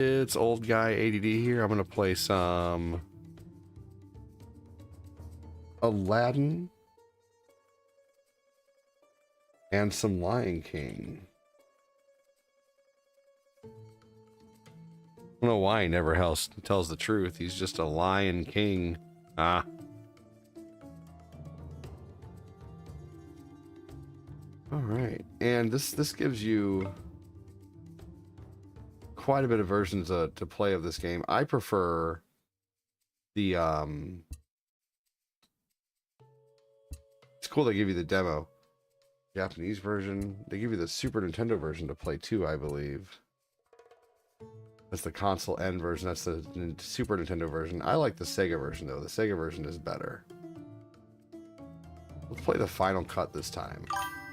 It's old guy ADD here. I'm gonna play some Aladdin and some Lion King. I don't know why he never tells the truth. He's just a Lion King. Ah. All right, and this gives you quite a bit of versions to play of this game. I prefer the it's cool they give you the demo Japanese version. They give you the Super Nintendo version to play too, I believe. That's the console N version. That's the Super Nintendo version. I like the Sega version though. The Sega version is better. Let's play the Final Cut this time.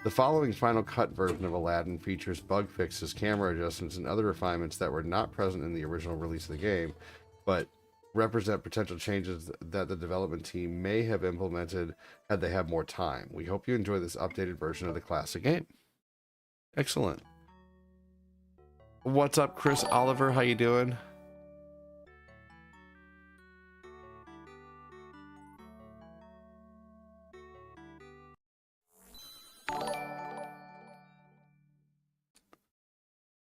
The following Final Cut version of Aladdin features bug fixes, camera adjustments, and other refinements that were not present in the original release of the game, but represent potential changes that the development team may have implemented had they had more time. We hope you enjoy this updated version of the classic game. Excellent. What's up, Chris Oliver? How you doing?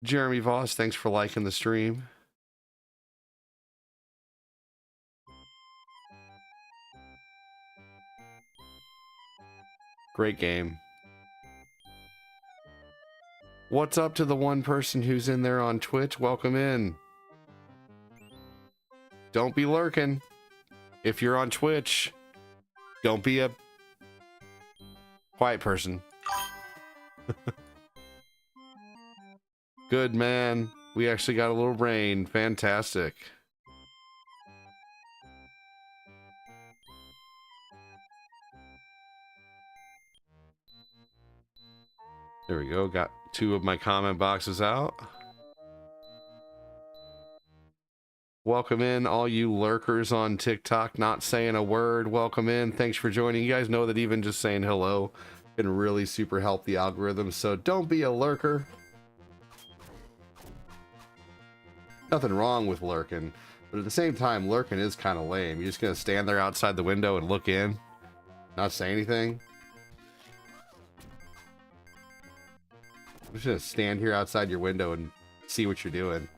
Jeremy Voss, thanks for liking the stream. Great game. What's up to the one person who's in there on Twitch? Welcome in. Don't be lurking. If you're on Twitch, don't be a quiet person. Good, man. We actually got a little rain. Fantastic. There we go. Got 2 of my comment boxes out. Welcome in, all you lurkers on TikTok, not saying a word. Welcome in. Thanks for joining. You guys know that even just saying hello can really super help the algorithm, so don't be a lurker. Nothing wrong with lurking, but at the same time, lurking is kind of lame. You're just gonna stand there outside the window and look in, not say anything. I'm just gonna stand here outside your window and see what you're doing.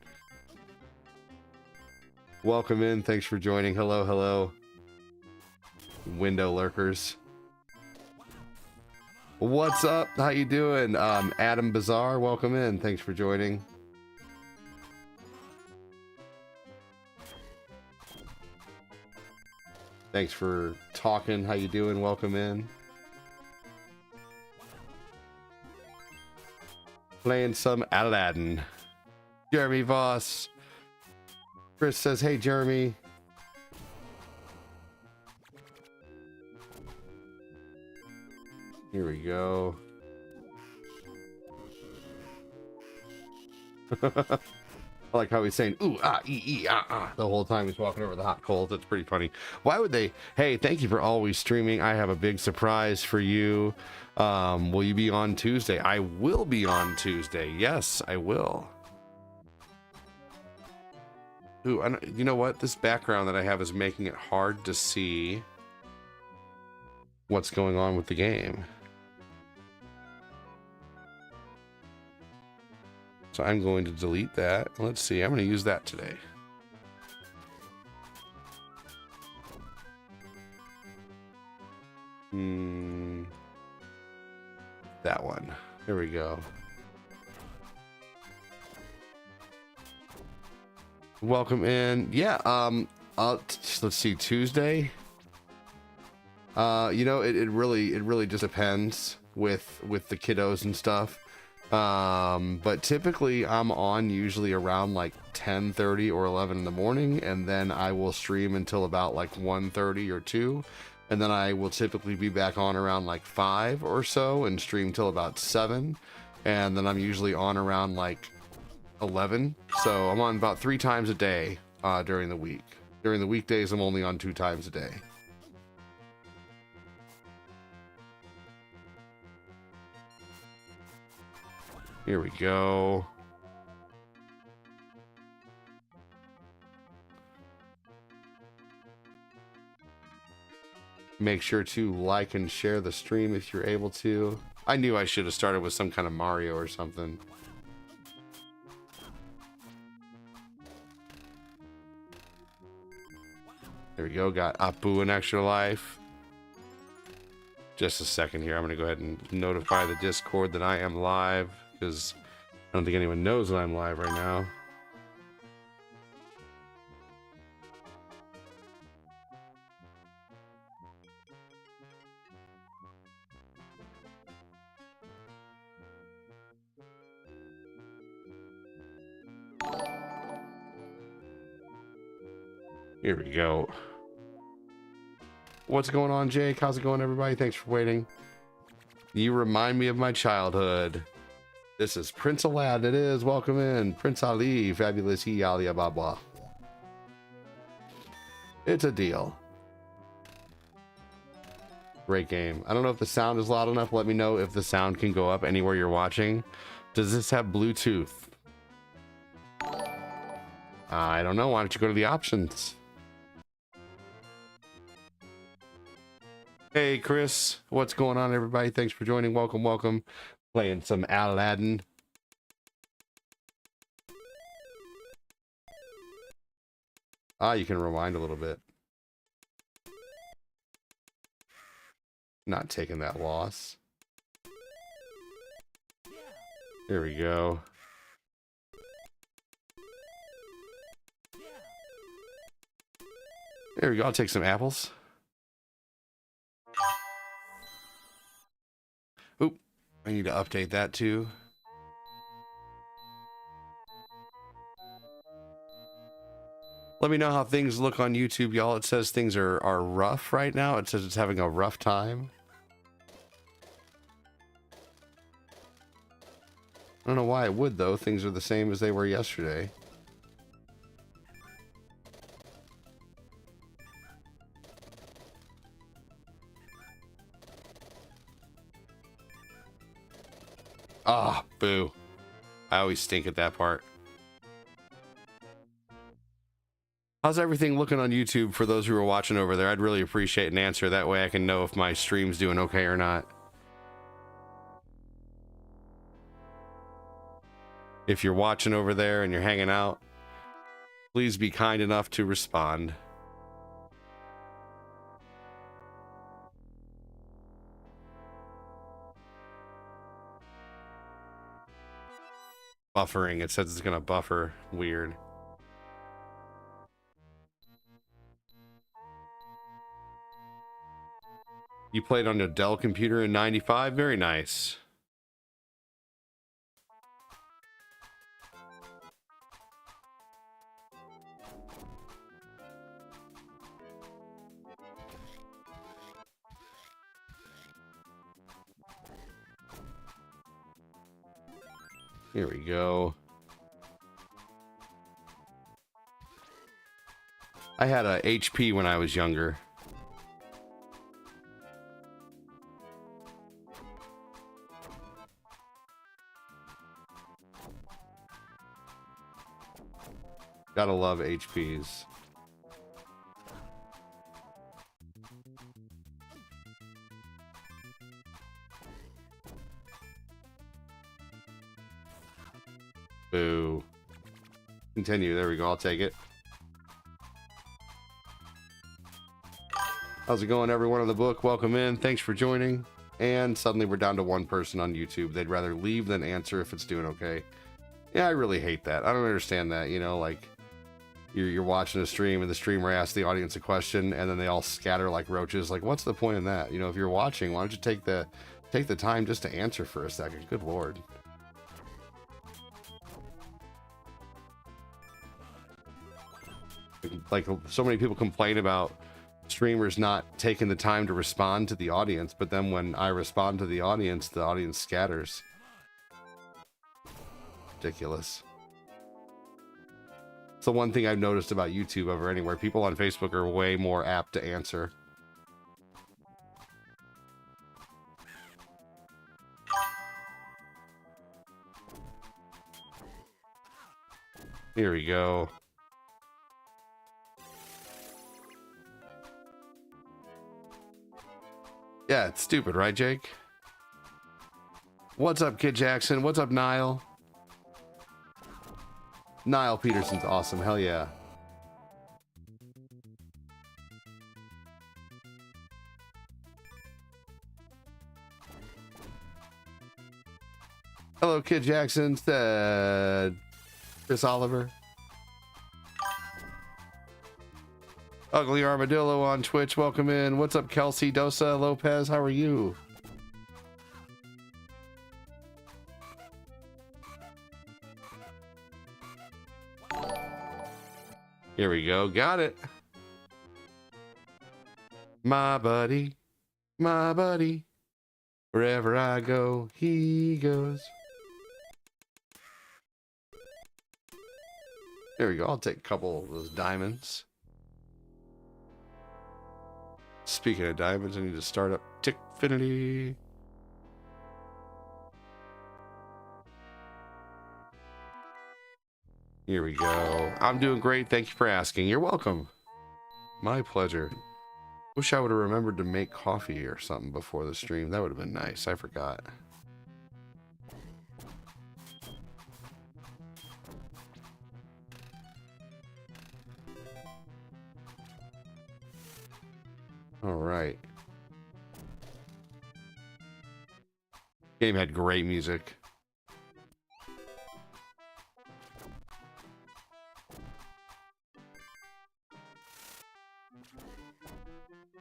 Welcome in. Thanks for joining. Hello, hello. Window lurkers. What's up? How you doing? Adam Bazaar, welcome in. Thanks for joining. Thanks for talking. How you doing? Welcome in. Playing some Aladdin. Jeremy Voss. Chris says, hey, Jeremy. Here we go. I like how he's saying ooh ah ee ah ah the whole time he's walking over the hot coals. That's pretty funny. Why would they? Hey, thank you for always streaming. I have a big surprise for you. Will you be on Tuesday? I will be on Tuesday. Yes, I will. Ooh, you know what? This background that I have is making it hard to see what's going on with the game. So I'm going to delete that. Let's see. I'm going to use that today. That one. There we go. Welcome in. Yeah. Let's see. Tuesday. You know, it really just depends with the kiddos and stuff. But typically I'm on usually around like 10:30 or 11 in the morning, and then I will stream until about like 1:30 or 2, and then I will typically be back on around like 5 or so and stream till about 7, and then I'm usually on around like 11. So I'm on about 3 times a day during the week. During the weekdays I'm only on 2 times a day. Here we go. Make sure to like and share the stream if you're able to. I knew I should have started with some kind of Mario or something. There we go. Got Apu an extra life. Just a second here. I'm going to go ahead and notify the Discord that I am live, because I don't think anyone knows that I'm live right now. Here we go. What's going on, Jake? How's it going, everybody? Thanks for waiting. You remind me of my childhood. This is Prince Aladdin. It is. Welcome in. Prince Ali. Fabulous. He Ali Baba. It's a deal. Great game. I don't know if the sound is loud enough. Let me know if the sound can go up anywhere you're watching. Does this have Bluetooth? I don't know. Why don't you go to the options? Hey, Chris. What's going on, everybody? Thanks for joining. Welcome, welcome. Playing some Aladdin. Ah, you can rewind a little bit. Not taking that loss. There we go. There we go. I'll take some apples. Oop. I need to update that too. Let me know how things look on YouTube, y'all. It says things are rough right now. It says it's having a rough time. I don't know why it would, though. Things are the same as they were yesterday. Ah, boo. I always stink at that part. How's everything looking on YouTube for those who are watching over there? I'd really appreciate an answer. That way I can know if my stream's doing okay or not. If you're watching over there and you're hanging out, please be kind enough to respond. Buffering. It says it's gonna buffer. Weird. You played on a Dell computer in '95? Very nice. Here we go. I had a HP when I was younger. Gotta love HPs. Boo. Continue. There we go. I'll take it. How's it going, everyone on the book? Welcome in. Thanks for joining. And suddenly we're down to one person on YouTube. They'd rather leave than answer if it's doing okay. Yeah, I really hate that. I don't understand that. You know, like you're watching a stream and the streamer asks the audience a question and then they all scatter like roaches. Like, what's the point in that? You know, if you're watching, why don't you take the time just to answer for a second? Good Lord. Like, so many people complain about streamers not taking the time to respond to the audience, but then when I respond to the audience scatters. Ridiculous. It's the one thing I've noticed about YouTube over anywhere. People on Facebook are way more apt to answer. Here we go. Yeah, it's stupid, right, Jake? What's up, Kid Jackson? What's up, Niall? Niall Peterson's awesome. Hell yeah. Hello, Kid Jackson, said Chris Oliver. Ugly Armadillo on Twitch, welcome in. What's up, Kelsey Dosa Lopez? How are you? Here we go. Got it. My buddy. Wherever I go, he goes. There we go. I'll take a couple of those diamonds. Speaking of diamonds, I need to start up Tickfinity. Here we go. I'm doing great. Thank you for asking. You're welcome. My pleasure. Wish I would have remembered to make coffee or something before the stream. That would have been nice. I forgot. All right. Game had great music.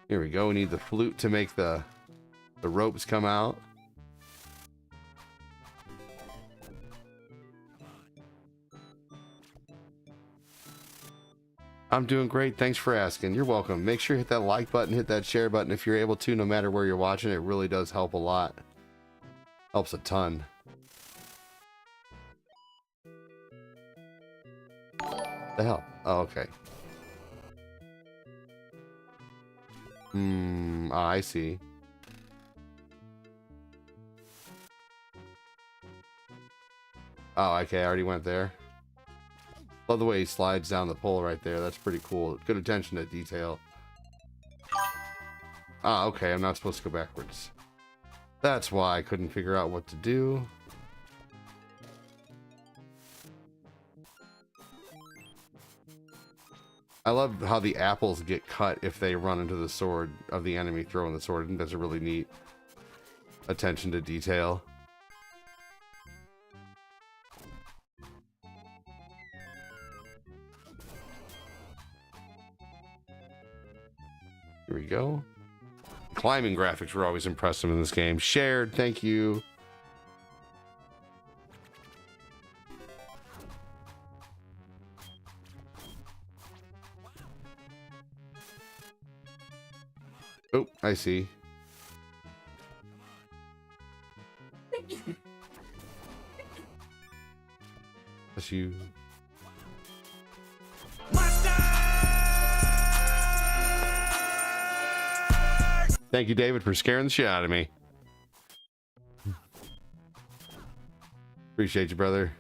Here we go. We need the flute to make the ropes come out. I'm doing great. Thanks for asking. You're welcome. Make sure you hit that like button, hit that share button if you're able to, no matter where you're watching. It really does help a lot. Helps a ton. The hell? Oh, okay. I see. Oh, okay, I already went there. Love the way he slides down the pole right there. That's pretty cool. Good attention to detail. Ah, okay, I'm not supposed to go backwards. That's why I couldn't figure out what to do. I love how the apples get cut if they run into the sword of the enemy throwing the sword. I think that's a really neat attention to detail. Here we go. Climbing graphics were always impressive in this game. Shared, thank you. Oh, I see. That's you. Thank you, David, for scaring the shit out of me. Appreciate you, brother.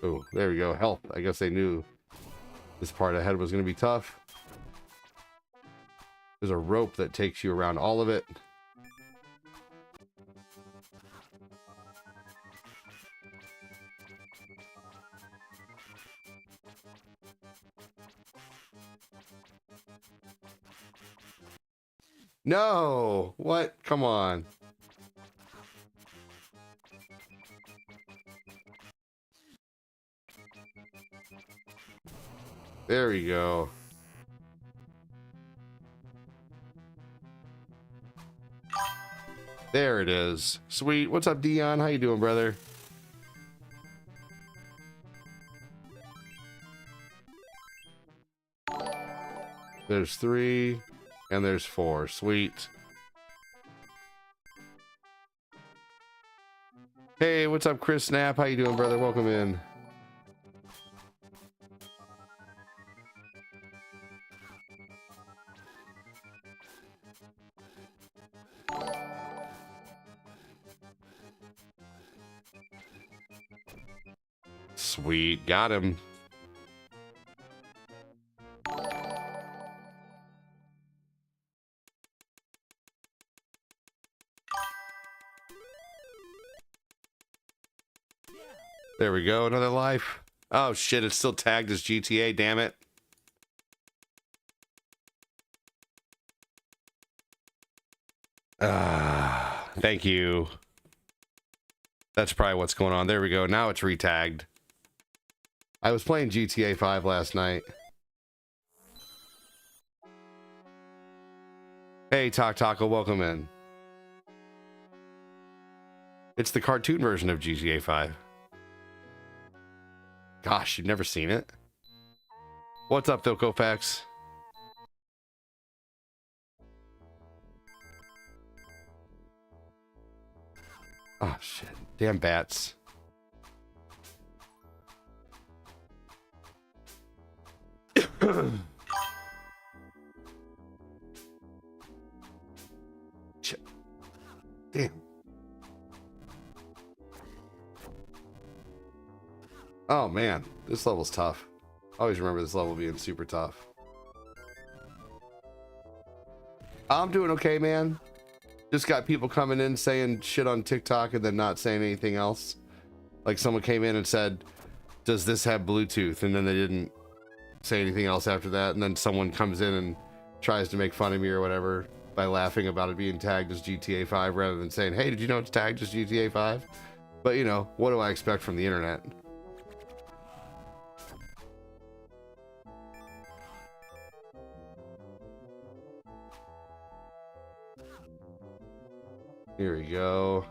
Oh, there we go. Health. I guess they knew this part ahead was going to be tough. There's a rope that takes you around all of it. No! What? Come on. There we go. There it is. Sweet. What's up, Dion? How you doing, brother? There's 3, and there's 4. Sweet. Hey, what's up, Chris Snap? How you doing, brother? Welcome in. Sweet, got him. There we go, another life. Oh shit, it's still tagged as GTA, damn it. Thank you. That's probably what's going on. There we go, now it's retagged. I was playing GTA 5 last night. Hey, Taco, welcome in. It's the cartoon version of GTA 5. Gosh, you've never seen it? What's up, Philcofax? Oh, shit. Damn bats. Shit. Damn. Oh man, this level's tough. I always remember this level being super tough. I'm doing okay, man. Just got people coming in saying shit on TikTok and then not saying anything else. Like someone came in and said, does this have Bluetooth? And then they didn't say anything else after that. And then someone comes in and tries to make fun of me or whatever by laughing about it being tagged as GTA 5 rather than saying, hey, did you know it's tagged as GTA 5? But you know, what do I expect from the internet? Here we go.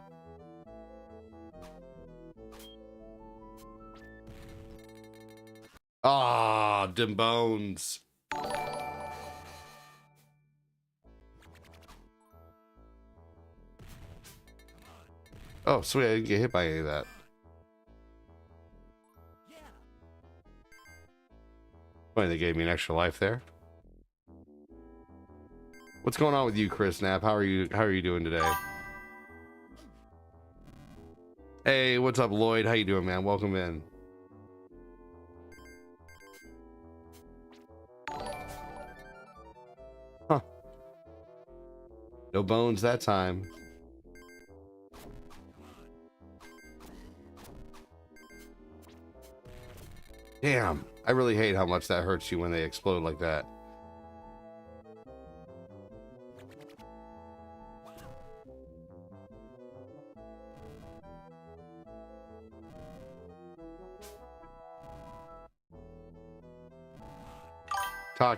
Ah, dim bones. Oh, sweet, I didn't get hit by any of that. Funny, they gave me an extra life there. What's going on with you, Chris Knapp? How are you doing today? Hey, what's up, Lloyd? How you doing, man? Welcome in. Huh. No bones that time. Damn, I really hate how much that hurts you when they explode like that.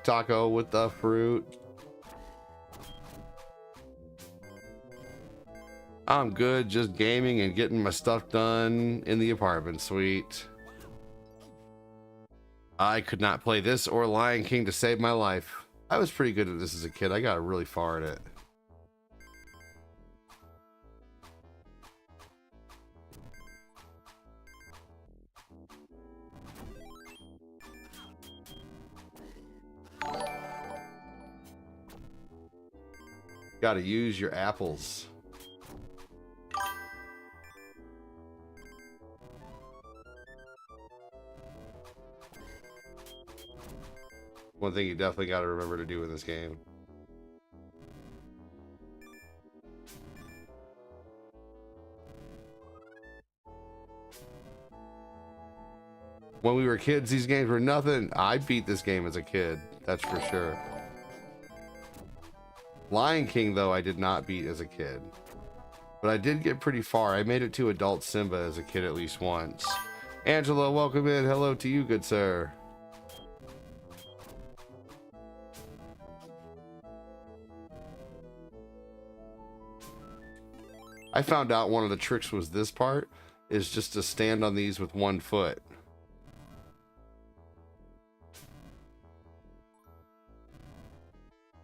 Taco with the fruit. I'm good, just gaming and getting my stuff done in the apartment suite. I could not play this or Lion King to save my life. I was pretty good at this as a kid. I got really far at it. Got to use your apples. One thing you definitely got to remember to do in this game. When we were kids, these games were nothing. I beat this game as a kid, that's for sure. Lion King, though, I did not beat as a kid. But I did get pretty far. I made it to adult Simba as a kid at least once. Angela, welcome in. Hello to you, good sir. I found out one of the tricks was this part, is just to stand on these with one foot.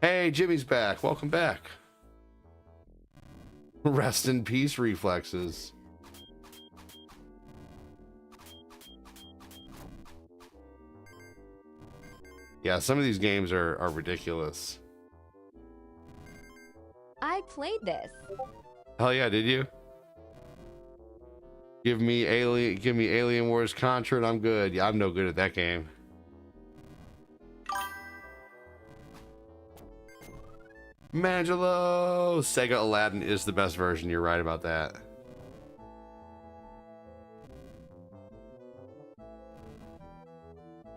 Hey, Jimmy's back. Welcome back. Rest in peace, reflexes. Yeah, some of these games are ridiculous. I played this. Hell yeah, did you? Give me Alien Wars Contra and I'm good. Yeah, I'm no good at that game. Mangelo! Sega Aladdin is the best version. You're right about that.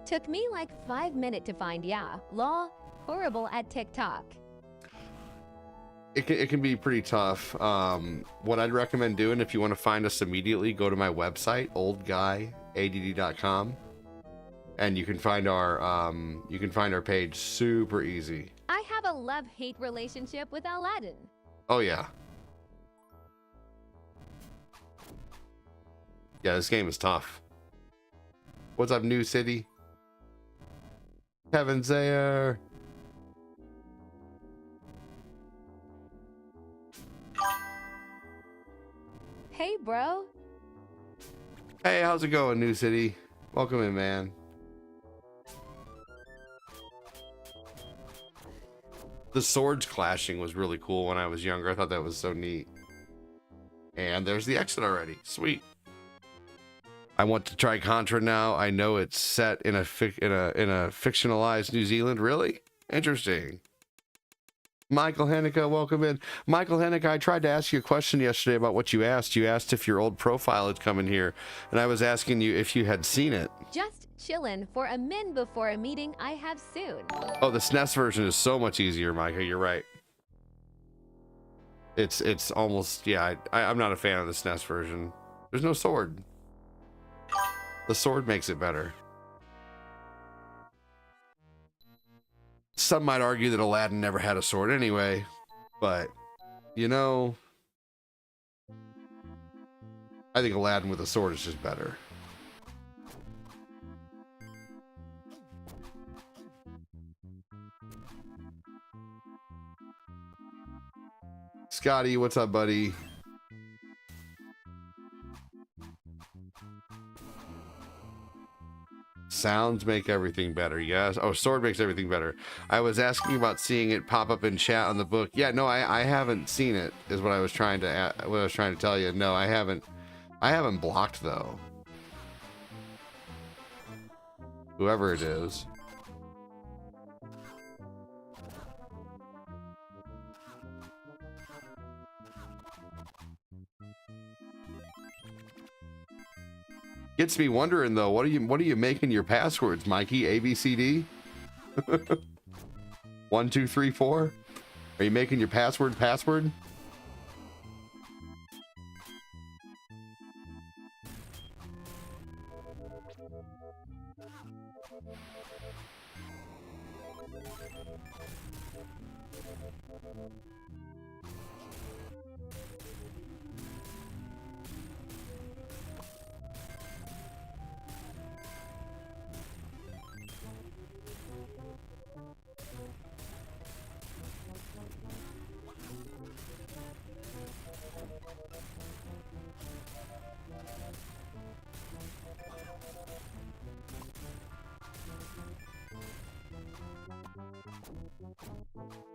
Took me like 5 minutes to find law horrible at TikTok. It can be pretty tough. What I'd recommend doing if you want to find us immediately, go to my website, oldguyadd.com, and you can find our page super easy. I have a love-hate relationship with Aladdin. Oh yeah. Yeah, this game is tough. What's up, New City? Kevin's there. Hey, bro. Hey, how's it going, New City? Welcome in, man. The swords clashing was really cool when I was younger. I thought that was so neat. And there's the exit already. Sweet. I want to try Contra now. I know it's set in a fictionalized New Zealand. Really? Interesting. Michael Hennick, welcome in. Michael Hennick, I tried to ask you a question yesterday about what you asked. You asked if your old profile had come in here, and I was asking you if you had seen it. Just chillin' for a min before a meeting I have soon. Oh, the SNES version is so much easier, Micah. You're right. It's almost, yeah, I'm not a fan of the SNES version. There's no sword. The sword makes it better. Some might argue that Aladdin never had a sword anyway, but, you know, I think Aladdin with a sword is just better. Scotty, what's up, buddy? Sounds make everything better. Yes. Oh, sword makes everything better. I was asking about seeing it pop up in chat on the book. Yeah, no, I haven't seen it. Is what I was trying to tell you. No, I haven't. I haven't blocked though. Whoever it is. Gets me wondering though, what are you making your passwords, Mikey? ABCD? 1, 2, 3, 4? Are you making your password?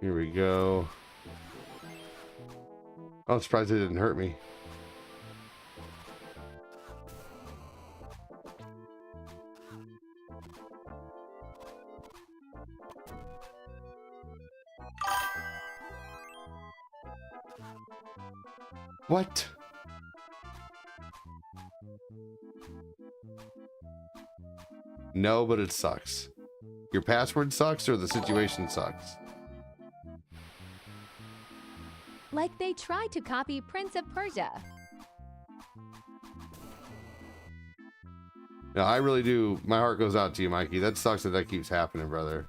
Here we go. I'm surprised it didn't hurt me. What? No, but it sucks. Your password sucks or the situation sucks? Like they tried to copy Prince of Persia. No, I really do. My heart goes out to you, Mikey. That sucks that keeps happening, brother.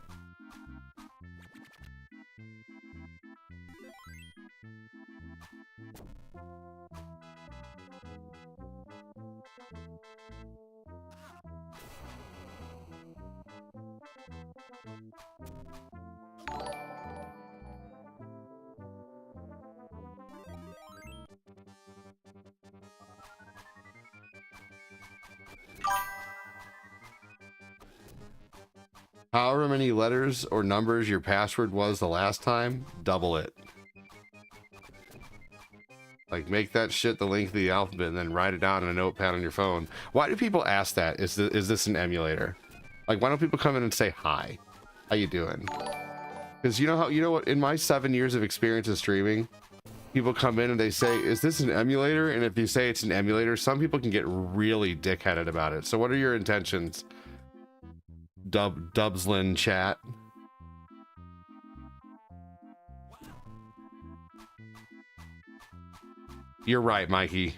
However many letters or numbers your password was the last time, double it. Like, make that shit the length of the alphabet and then write it down in a notepad on your phone. Why do people ask that? Is this an emulator? Like, why don't people come in and say hi? How you doing? Because you know what? In my 7 years of experience of streaming, people come in and they say, is this an emulator? And if you say it's an emulator, some people can get really dickheaded about it. So what are your intentions? Dubslin chat. You're right, Mikey.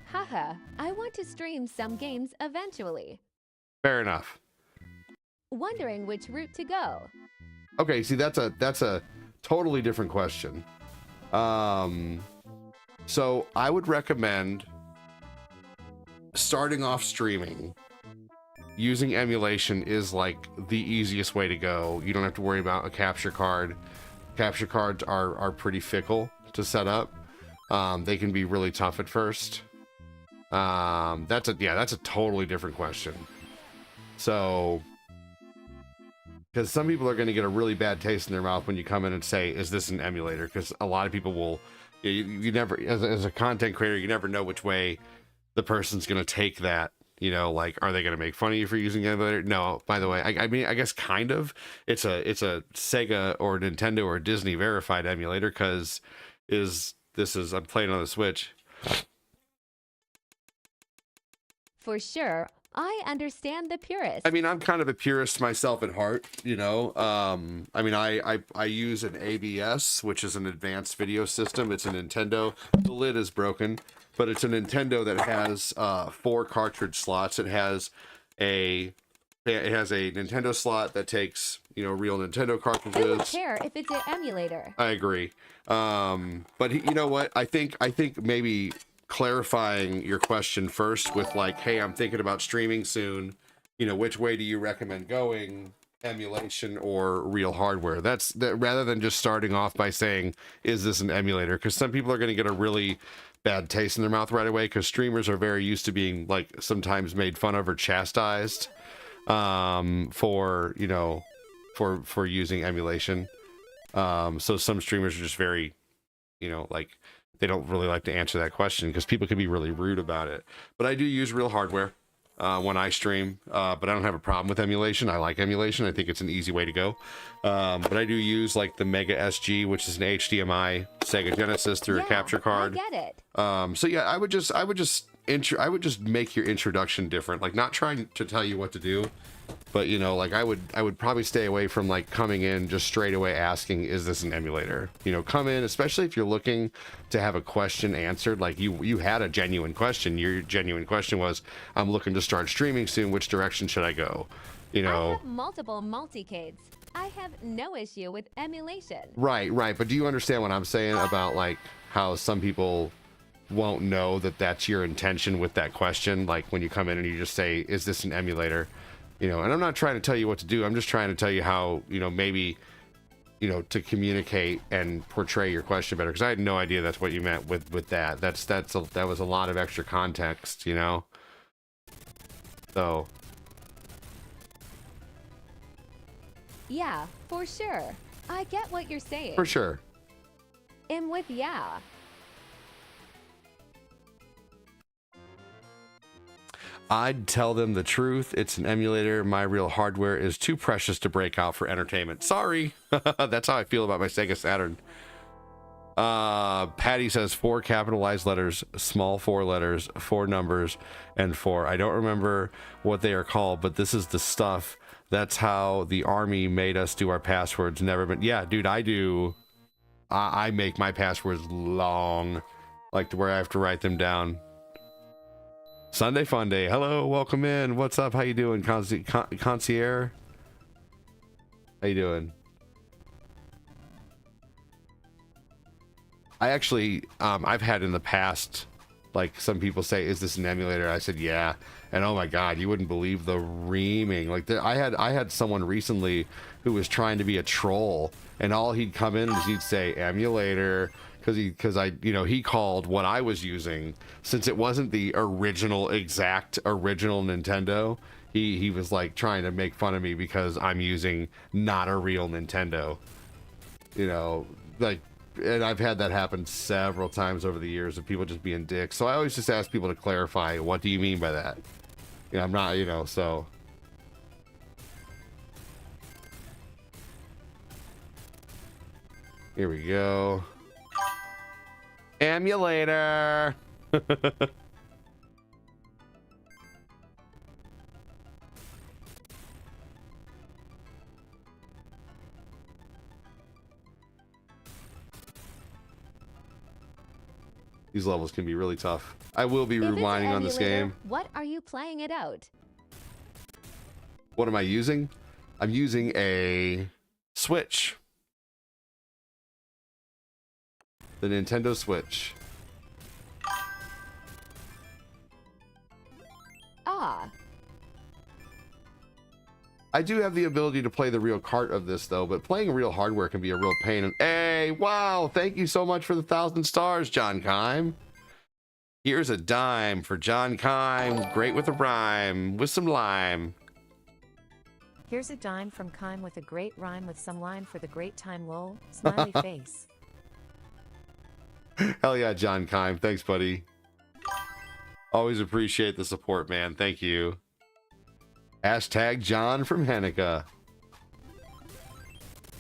Haha, I want to stream some games eventually. Fair enough. Wondering which route to go. Okay, see, that's a totally different question. So I would recommend starting off streaming. Using emulation is like the easiest way to go. You don't have to worry about a capture card. Capture cards are pretty fickle to set up. They can be really tough at first. That's a totally different question. So, because some people are going to get a really bad taste in their mouth when you come in and say, is this an emulator? Because a lot of people will, you never, as a content creator, you never know which way the person's going to take that. You know, like, are they going to make fun of you for using an emulator? No, by the way, I mean, I guess kind of. It's a Sega or Nintendo or Disney verified emulator because I'm playing on the Switch. For sure, I understand the purist. I mean, I'm kind of a purist myself at heart, you know. I mean, I use an ABS, which is an advanced video system. It's a Nintendo. The lid is broken, but it's a Nintendo that has 4 cartridge slots. It has a Nintendo slot that takes, you know, real Nintendo cartridges. I don't care if it's an emulator. I agree. But you know what? I think maybe clarifying your question first with like, hey, I'm thinking about streaming soon. You know, which way do you recommend going? Emulation or real hardware? That's rather than just starting off by saying, is this an emulator? Because some people are going to get a really bad taste in their mouth right away because streamers are very used to being like sometimes made fun of or chastised for, you know, for using emulation. So some streamers are just very, you know, like they don't really like to answer that question because people can be really rude about it. But I do use real hardware when I stream, but I don't have a problem with emulation. I like emulation. I think it's an easy way to go. But I do use like the Mega SG, which is an HDMI Sega Genesis through a capture card. I get it. So yeah, I would just make your introduction different, like not trying to tell you what to do, but you know, like I would probably stay away from like coming in just straight away asking, is this an emulator? You know, come in, especially if you're looking to have a question answered, like you had a genuine question. Your genuine question was, I'm looking to start streaming soon, which direction should I go? You know, I have multiple multicades. I have no issue with emulation. Right, but do you understand what I'm saying about like how some people won't know that that's your intention with that question? Like when you come in and you just say, is this an emulator? You know, and I'm not trying to tell you what to do. I'm just trying to tell you how, you know, maybe, you know, to communicate and portray your question better. Because I had no idea that's what you meant with that. That was a lot of extra context, you know. So. Yeah, for sure. I get what you're saying. For sure. I'm with yeah. I'd tell them the truth. It's an emulator. My real hardware is too precious to break out for entertainment. Sorry. That's how I feel about my Sega Saturn. Patty says 4 capitalized letters, small 4 letters, 4 numbers, and 4. I don't remember what they are called, but this is the stuff. That's how the army made us do our passwords. Never been. Yeah, dude, I do. I make my passwords long, like to where I have to write them down. Sunday Fun Day. Hello, welcome in. What's up? How you doing, concierge? How you doing? I actually, I've had in the past, like some people say, "Is this an emulator?" I said, "Yeah," and oh my god, you wouldn't believe the reaming. Like I had someone recently who was trying to be a troll, and all he'd come in is he'd say emulator. Because he called what I was using, since it wasn't the exact original Nintendo, he was like trying to make fun of me because I'm using not a real Nintendo. You know, like, and I've had that happen several times over the years of people just being dicks. So I always just ask people to clarify, what do you mean by that? You know, I'm not, you know, so. Here we go. Emulator. These levels can be really tough. I will be rewinding on this game. What are you playing it out? What am I using? I'm using a Switch. The Nintendo Switch. Ah. I do have the ability to play the real cart of this though, but playing real hardware can be a real pain. Hey, wow, thank you so much for the 1,000 stars, John Kime. Here's a dime for John Kime. Great with a rhyme, with some lime. Here's a dime from Kime with a great rhyme with some lime for the great time, lol. Smiley face. Hell yeah, John Kime. Thanks, buddy. Always appreciate the support, man. Thank you. Hashtag John from Hanukkah.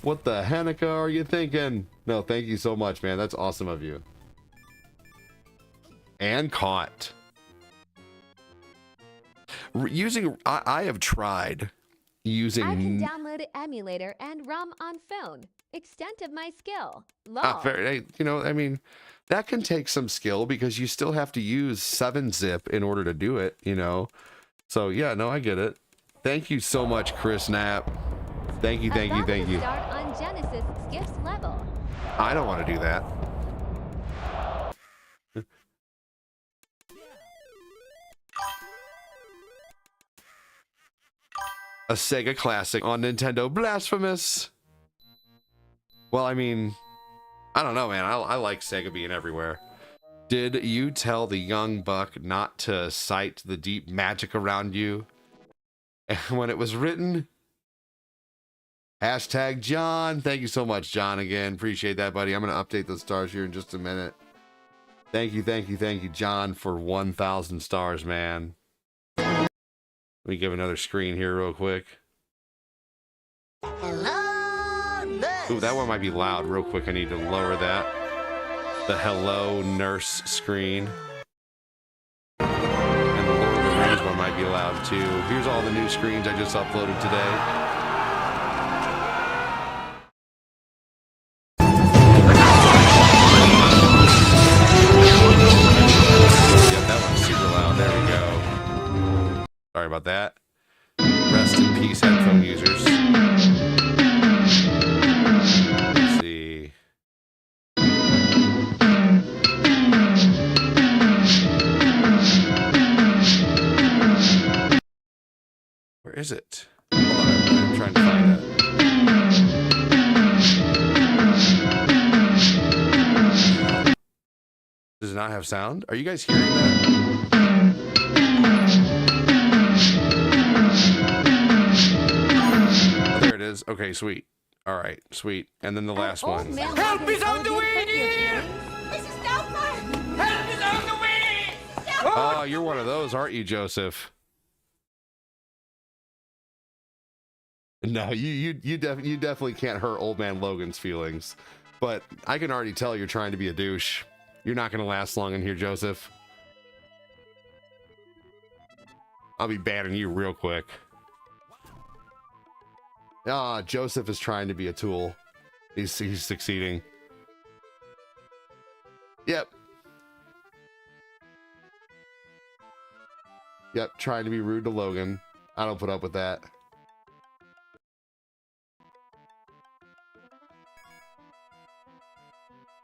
What the Hanukkah are you thinking? No, thank you so much, man. That's awesome of you. And caught. I have tried using. I can download emulator and ROM on phone. Extent of my skill. Lol. You know, I mean, that can take some skill because you still have to use 7-zip in order to do it, you know. So yeah, no, I get it. Thank you so much, Chris Knapp. Thank you, thank you, thank you. Start on Genesis Skiff's level. I don't want to do that. A Sega classic on Nintendo. Blasphemous. Well, I mean, I don't know, man. I like Sega being everywhere. Did you tell the young buck not to cite the deep magic around you? And when it was written, hashtag John. Thank you so much, John, again. Appreciate that, buddy. I'm going to update the stars here in just a minute. Thank you, thank you, thank you, John, for 1,000 stars, man. Let me give another screen here real quick. Ooh, that one might be loud. Real quick, I need to lower that. The hello nurse screen. And the Lord of the Rings one might be loud too. Here's all the new screens I just uploaded today. Yeah, that one's super loud. There we go. Sorry about that. Rest in peace, headphone users. Let's see. Where is it? Hold on, I'm trying to find it. Does it not have sound? Are you guys hearing that? Oh, there it is. Okay, sweet. All right, sweet. And then the last one. Help is on the way! Mrs. Doubtfire! Help is on the way! Oh, you're one of those, aren't you, Joseph? No, you definitely can't hurt old man Logan's feelings. But I can already tell you're trying to be a douche. You're not going to last long in here, Joseph. I'll be banning you real quick. Ah, Joseph is trying to be a tool. He's succeeding. Yep. Yep, trying to be rude to Logan. I don't put up with that.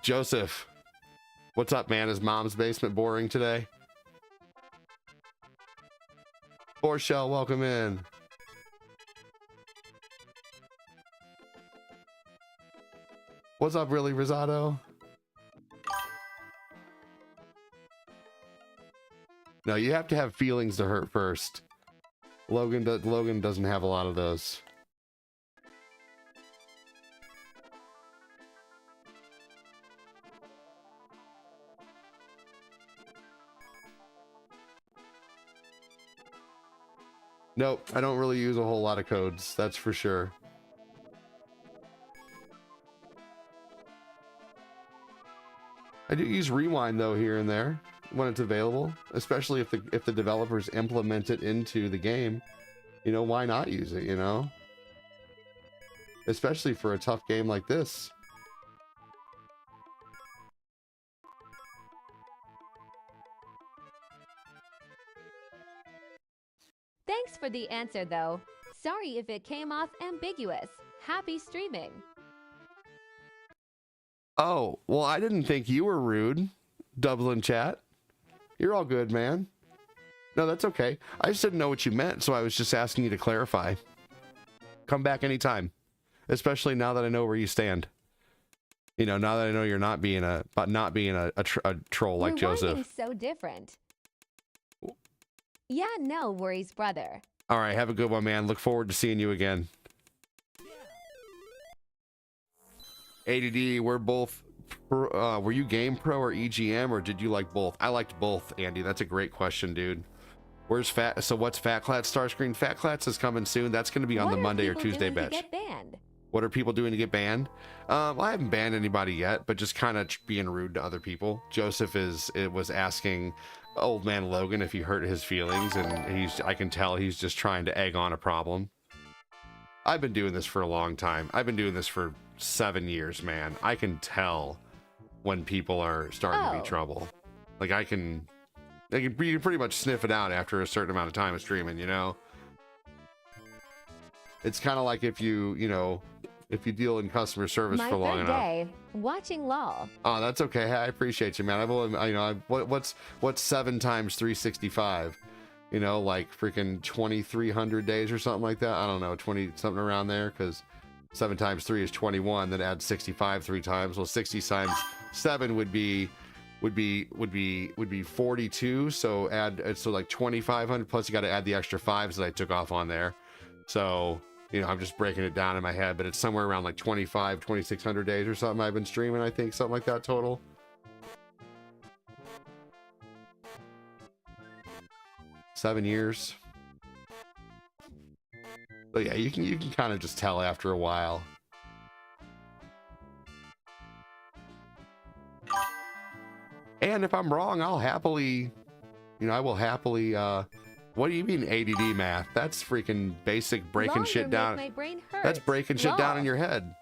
Joseph, what's up, man? Is mom's basement boring today? Borshell, welcome in. What's up, really, Rosado? No, you have to have feelings to hurt first. Logan doesn't have a lot of those. Nope, I don't really use a whole lot of codes, that's for sure. I do use rewind though here and there when it's available, especially if the developers implement it into the game. You know, why not use it, you know? Especially for a tough game like this. Thanks for the answer, though. Sorry if it came off ambiguous. Happy streaming. Oh, well, I didn't think you were rude, Dublin chat. You're all good, man. No, that's okay. I just didn't know what you meant, so I was just asking you to clarify. Come back anytime, especially now that I know where you stand. You know, now that I know you're not being a troll like Joseph. So different. Yeah, no worries, brother. All right, have a good one, man. Look forward to seeing you again. ADD, we're both. Were you Game Pro or EGM, or did you like both? I liked both, Andy. That's a great question, dude. Where's Fat? So what's Fatclat's Starscreen? Fatclat's is coming soon. That's going to be on the Monday or Tuesday batch. What are people doing to get banned? Well, I haven't banned anybody yet, but just kind of being rude to other people. Joseph was asking old man Logan if he hurt his feelings, and I can tell he's just trying to egg on a problem. I've been doing this for a long time. I've been doing this for 7 years, man. I can tell when people are starting to be trouble. Like you can pretty much sniff it out after a certain amount of time of streaming, you know? It's kind of like if you deal in customer service for long enough. Day watching LOL. Oh, that's okay. I appreciate you, man. What's 7 times 365? You know, like freaking 2,300 days or something like that. I don't know, 20 something around there, because 7 times 3 is 21. Then add 65 3 times. Well, 60 times 7 would be 42. So like 2,500 plus you got to add the extra 5s that I took off on there. So, you know, I'm just breaking it down in my head, but it's somewhere around like 2,600 days or something I've been streaming, I think, something like that total. 7 years. But yeah, you can kind of just tell after a while. And if I'm wrong, I will happily, what do you mean ADD math? That's freaking basic breaking shit down. That's breaking shit down in your head.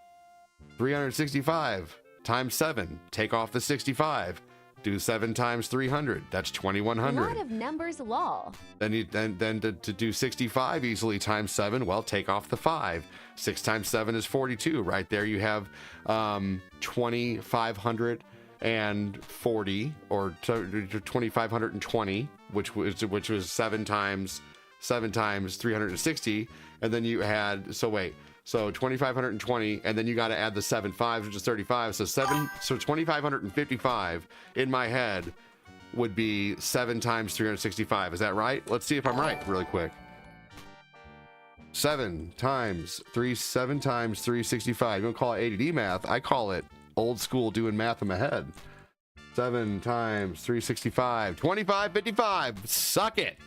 365 times 7. Take off the 65. Do 7 times 300. That's 2,100. A lot of numbers, lol. Then to do 65 easily times 7, well, take off the 5. 6 times 7 is 42. Right there you have 2,540 or 2,520, which was 7 times 360, and then you had so 2,520, and then you got to add the 7 5s, which is 35. So 2,555 in my head would be 7 times 365. Is that right? Let's see if I'm right really quick. 7 times 365. You don't call it ADD math. I call it old school doing math in my head. 7 times 365. 2,555. Suck it.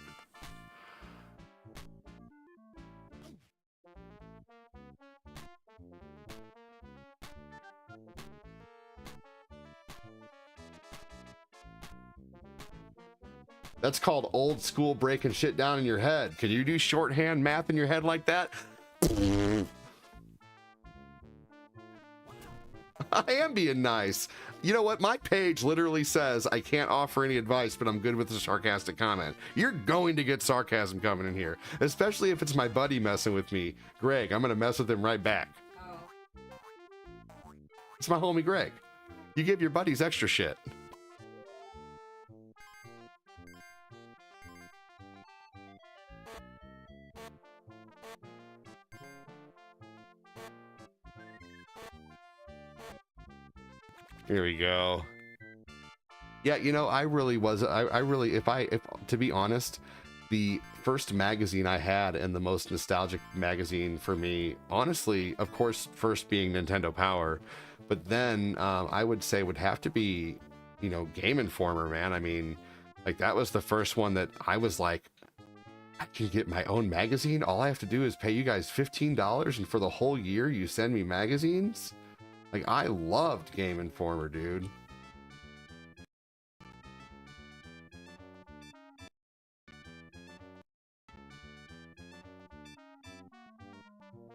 That's called old school breaking shit down in your head. Can you do shorthand math in your head like that? I am being nice. You know what? My page literally says I can't offer any advice, but I'm good with a sarcastic comment. You're going to get sarcasm coming in here, especially if it's my buddy messing with me. Greg, I'm going to mess with him right back. It's my homie Greg. You give your buddies extra shit. Here we go. Yeah, you know, I really, if to be honest, the first magazine I had and the most nostalgic magazine for me, honestly, of course, first being Nintendo Power, but then I would say would have to be, you know, Game Informer, man. I mean, like that was the first one that I was like, I can get my own magazine. All I have to do is pay you guys $15 and for the whole year you send me magazines. Like I loved Game Informer, dude.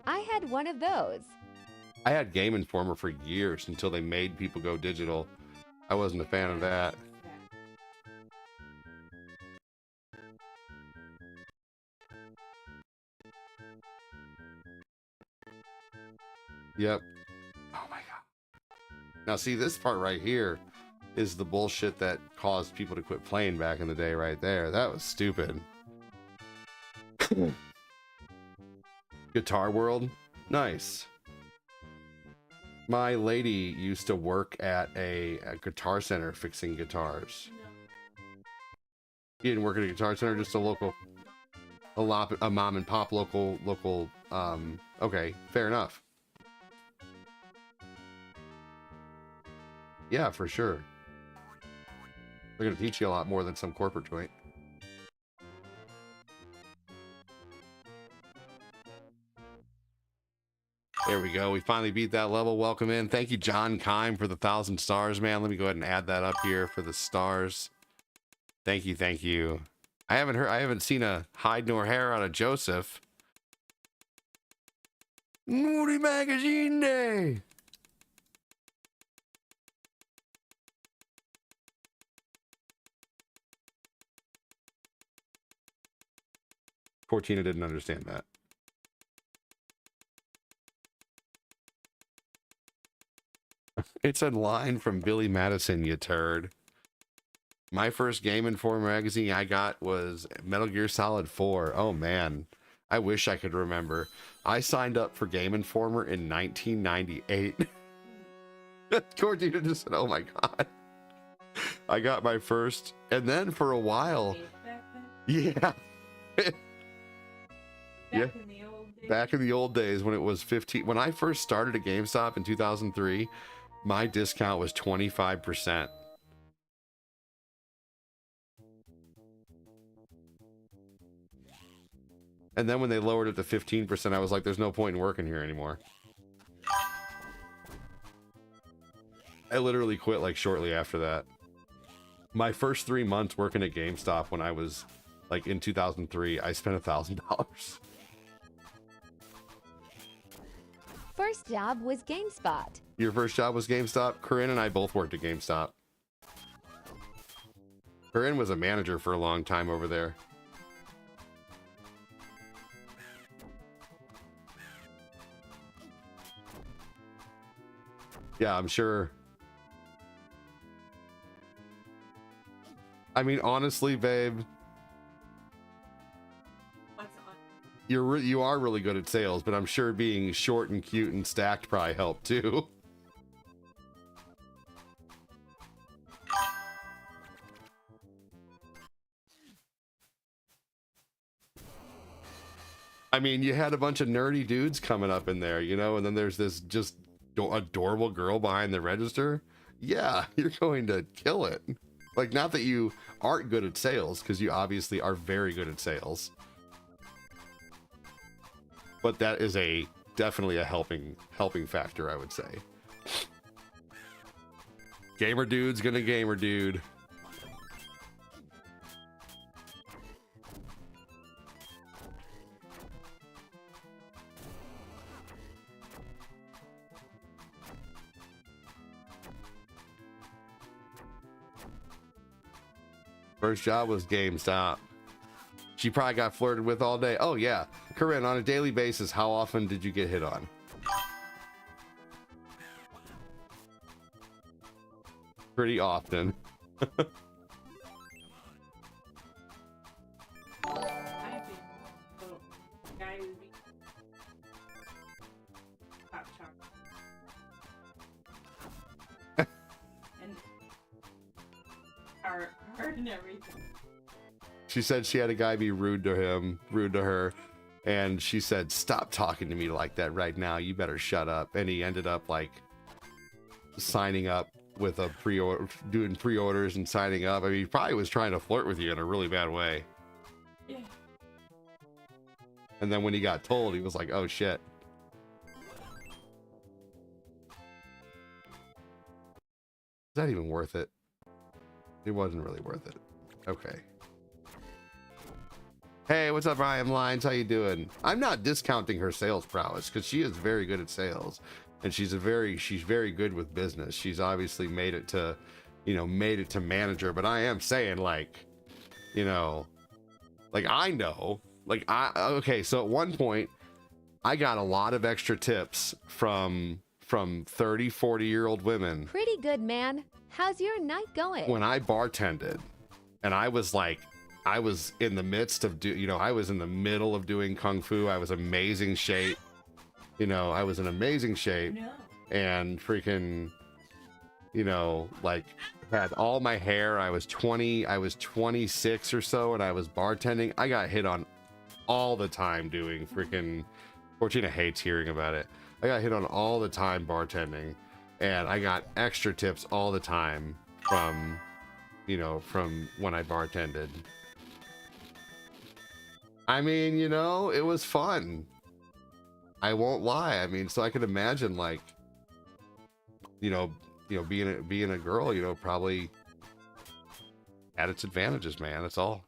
I had one of those. I had Game Informer for years until they made people go digital. I wasn't a fan of that. Yep. Oh my god. Now see, this part right here is the bullshit that caused people to quit playing back in the day right there. That was stupid. Guitar World? Nice. My lady used to work at a guitar center fixing guitars. You didn't work at a guitar center, just a local, a mom and pop local, okay, fair enough. Yeah, for sure. They're gonna teach you a lot more than some corporate joint. There we go. We finally beat that level. Welcome in. Thank you, John Kime, for the 1,000 stars, man. Let me go ahead and add that up here for the stars. Thank you, thank you. I haven't seen a hide nor hair out of Joseph. Moody Magazine Day. Cortina didn't understand that. It's a line from Billy Madison, you turd. My first Game Informer magazine I got was Metal Gear Solid 4. Oh man, I wish I could remember. I signed up for Game Informer in 1998. Cortina just said, oh my god. I got my first, and then for a while, yeah. Yeah. Back in the old days when it was 15, when I first started at GameStop in 2003, my discount was 25%. And then when they lowered it to 15%, I was like, there's no point in working here anymore. I literally quit like shortly after that. My first 3 months working at GameStop when I was like in 2003, I spent $1,000. First job was GameSpot. Your first job was GameStop? Corinne and I both worked at GameStop. Corinne was a manager for a long time over there. Yeah, I'm sure. I mean, honestly, babe, you are really good at sales, but I'm sure being short and cute and stacked probably helped too. I mean, you had a bunch of nerdy dudes coming up in there, you know, and then there's this just adorable girl behind the register. Yeah, you're going to kill it. Like, not that you aren't good at sales, because you obviously are very good at sales. But that is definitely a helping factor, I would say. Gamer dude's gonna gamer dude. First job was GameStop. She probably got flirted with all day. Oh yeah. Corinne, on a daily basis, how often did you get hit on? Pretty often. And everything. She said she had a guy be rude to her, and she said, "Stop talking to me like that right now. You better shut up." And he ended up like signing up with a pre-order, doing pre-orders and signing up. I mean, he probably was trying to flirt with you in a really bad way. Yeah. And then when he got told, he was like, "Oh shit." Is that even worth it? It wasn't really worth it. Okay. Hey, what's up, Ryan Lines? How you doing? I'm not discounting her sales prowess because she is very good at sales, and she's very good with business. She's obviously made it to, manager. But I am saying, like, like I know, like okay. So at one point, I got a lot of extra tips from 30, 40-year-old women Pretty good, man. How's your night going? when I bartended, and I was in the midst of I was in the middle of doing kung fu. I was amazing shape. I was in amazing shape. No. And freaking, like had all my hair. I was 26 or so, and I was bartending. I got hit on all the time doing freaking. Fortuna hates hearing about it. I got hit on all the time bartending, and I got extra tips all the time from when I bartended. I mean, it was fun. I won't lie. I mean, so I could imagine, like, being a girl, probably had its advantages, man. That's all.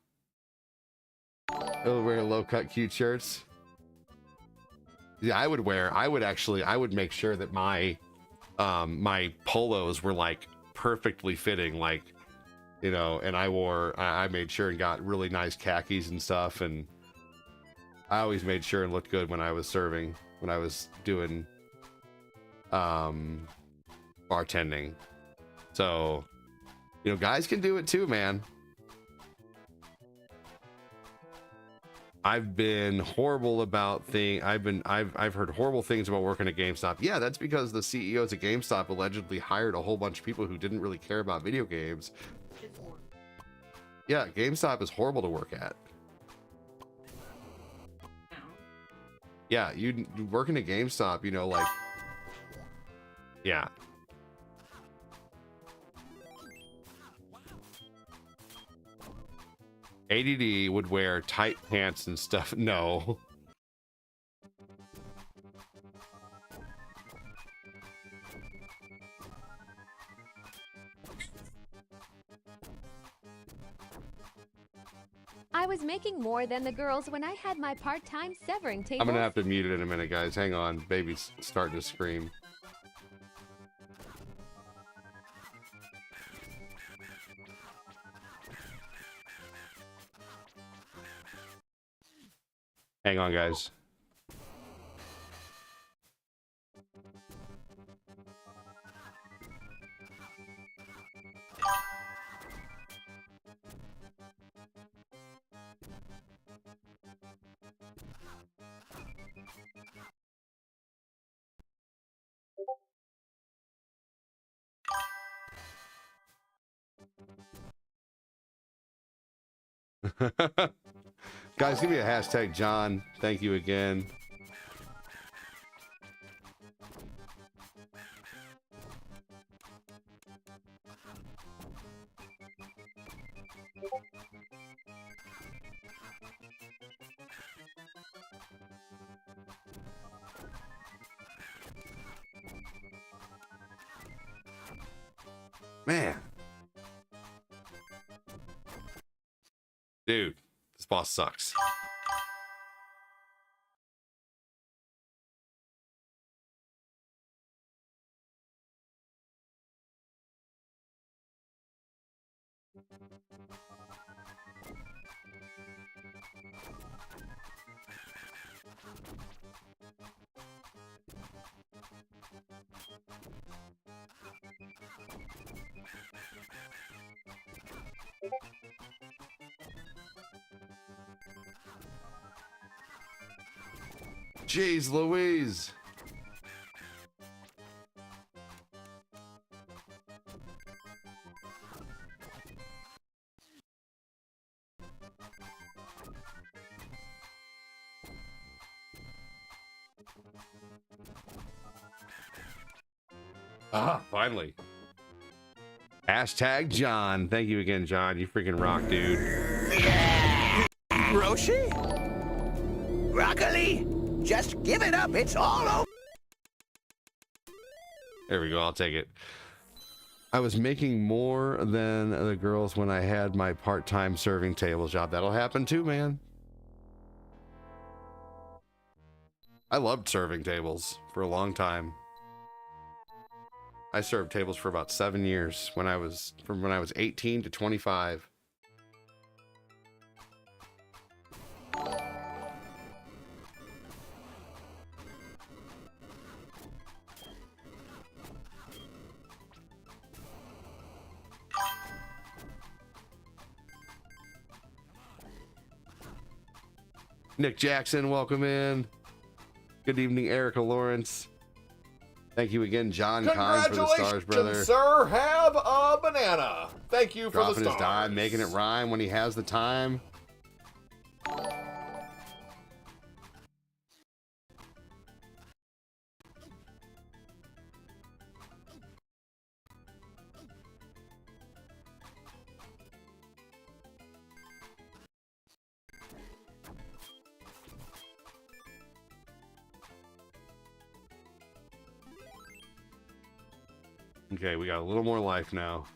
Wearing low-cut cute shirts. Yeah, I would make sure that my my polos were like perfectly fitting, like, and I made sure and got really nice khakis and stuff, and I always made sure and looked good when I was serving, when I was doing bartending. So, guys can do it too, man. I've been horrible about I've heard horrible things about working at GameStop. Yeah, that's because the CEOs at GameStop allegedly hired a whole bunch of people who didn't really care about video games. Yeah, GameStop is horrible to work at. Yeah, you working at GameStop, like, yeah. ADD would wear tight pants and stuff. No. I was making more than the girls when I had my part-time severing table. I'm gonna have to mute it in a minute, guys. Hang on. Baby's starting to scream. Hang on, guys. Guys, give me a hashtag John. Thank you again. Man. Dude, this boss sucks. Jeez Louise. Ah, finally. Hashtag John. Thank you again, John. You freaking rock, dude. Roshi? Broccoli? Just give it up. It's all over. There we go. I'll take it. I was making more than the girls when I had my part-time serving table job. That'll happen too, man. I loved serving tables for a long time. I served tables for about 7 years from when I was 18 to 25. Nick Jackson, welcome in. Good evening, Erica Lawrence. Thank you again, John Kahn, for the stars, brother. Sir, have a banana. Thank you for Dropping the his stars. dime, making it rhyme when he has the time. Okay, we got a little more life now.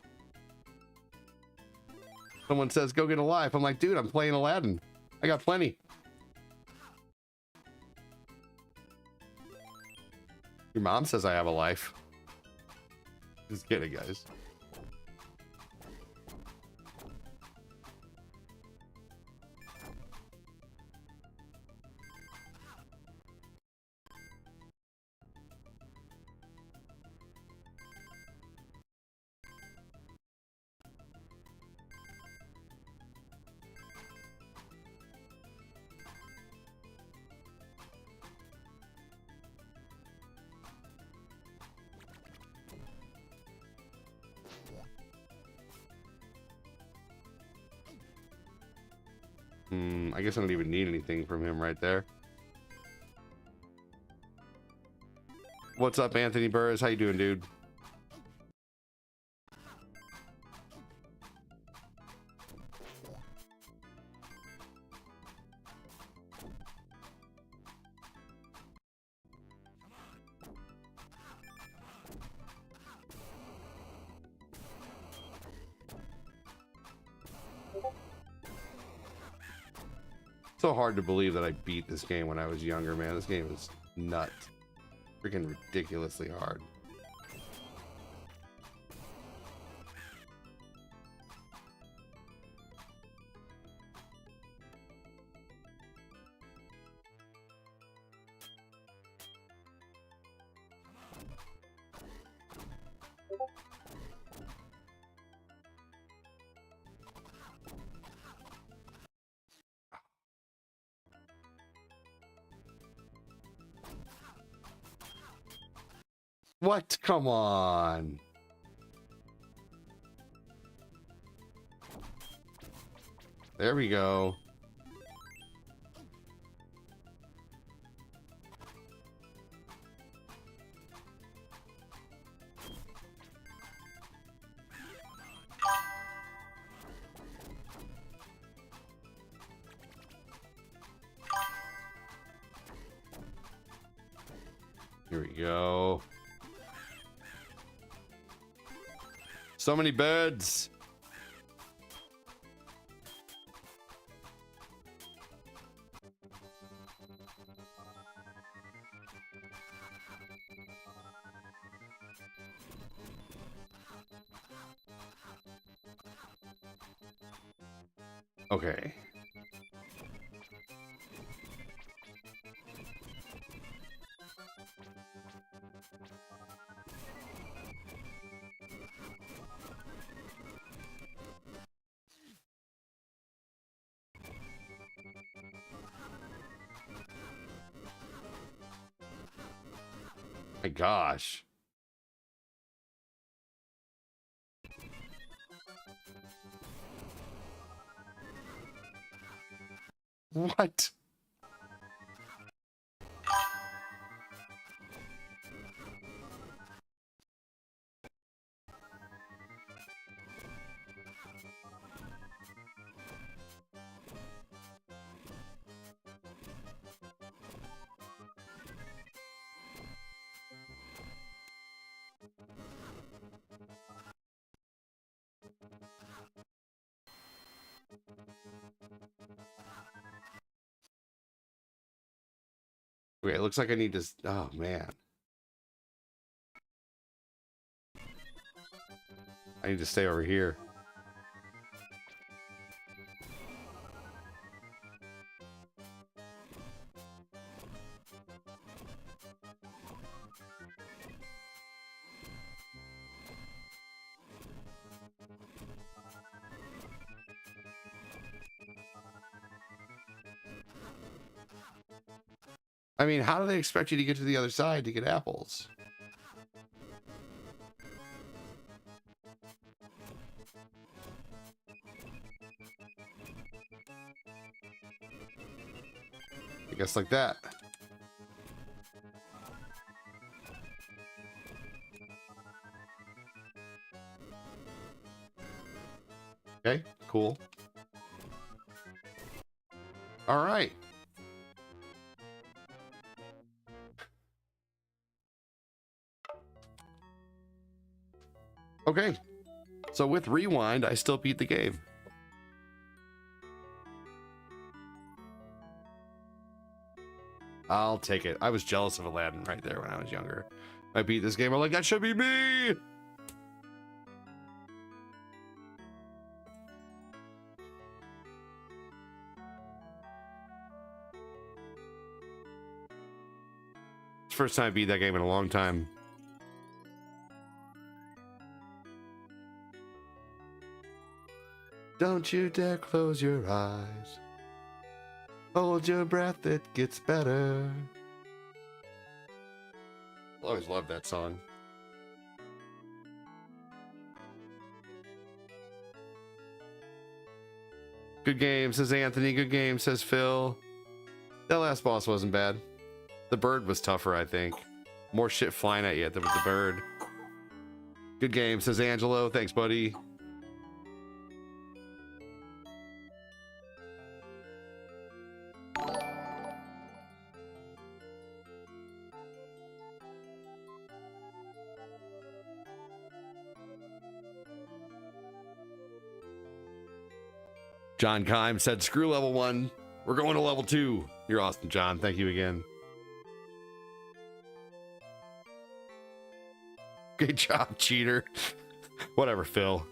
Someone says, go get a life. I'm like, dude, I'm playing Aladdin. I got plenty. Your mom says I have a life. Just kidding, guys. I guess I don't even need anything from him right there. What's up, Anthony Burris? How you doing, dude? So hard to believe that I beat this game when I was younger, man. This game is nuts. Freaking ridiculously hard. What? Come on. There we go. Here we go. So many birds. Okay. My gosh. What? Okay, it looks like I need to... Oh, man. I need to stay over here. I mean, how do they expect you to get to the other side to get apples? I guess like that. Okay, cool. All right. Okay. So with rewind, I still beat the game. I'll take it. I was jealous of Aladdin right there when I was younger. I beat this game. I'm like, that should be me. First time I beat that game in a long time. Don't you dare close your eyes. Hold your breath, it gets better. I always loved that song. Good game, says Anthony. Good game, says Phil. That last boss wasn't bad. The bird was tougher, I think. More shit flying at you than with the bird. Good game, says Angelo. Thanks, buddy. John Kime said, screw level 1. We're going to level 2. You're awesome, John. Thank you again. Good job, cheater. Whatever, Phil.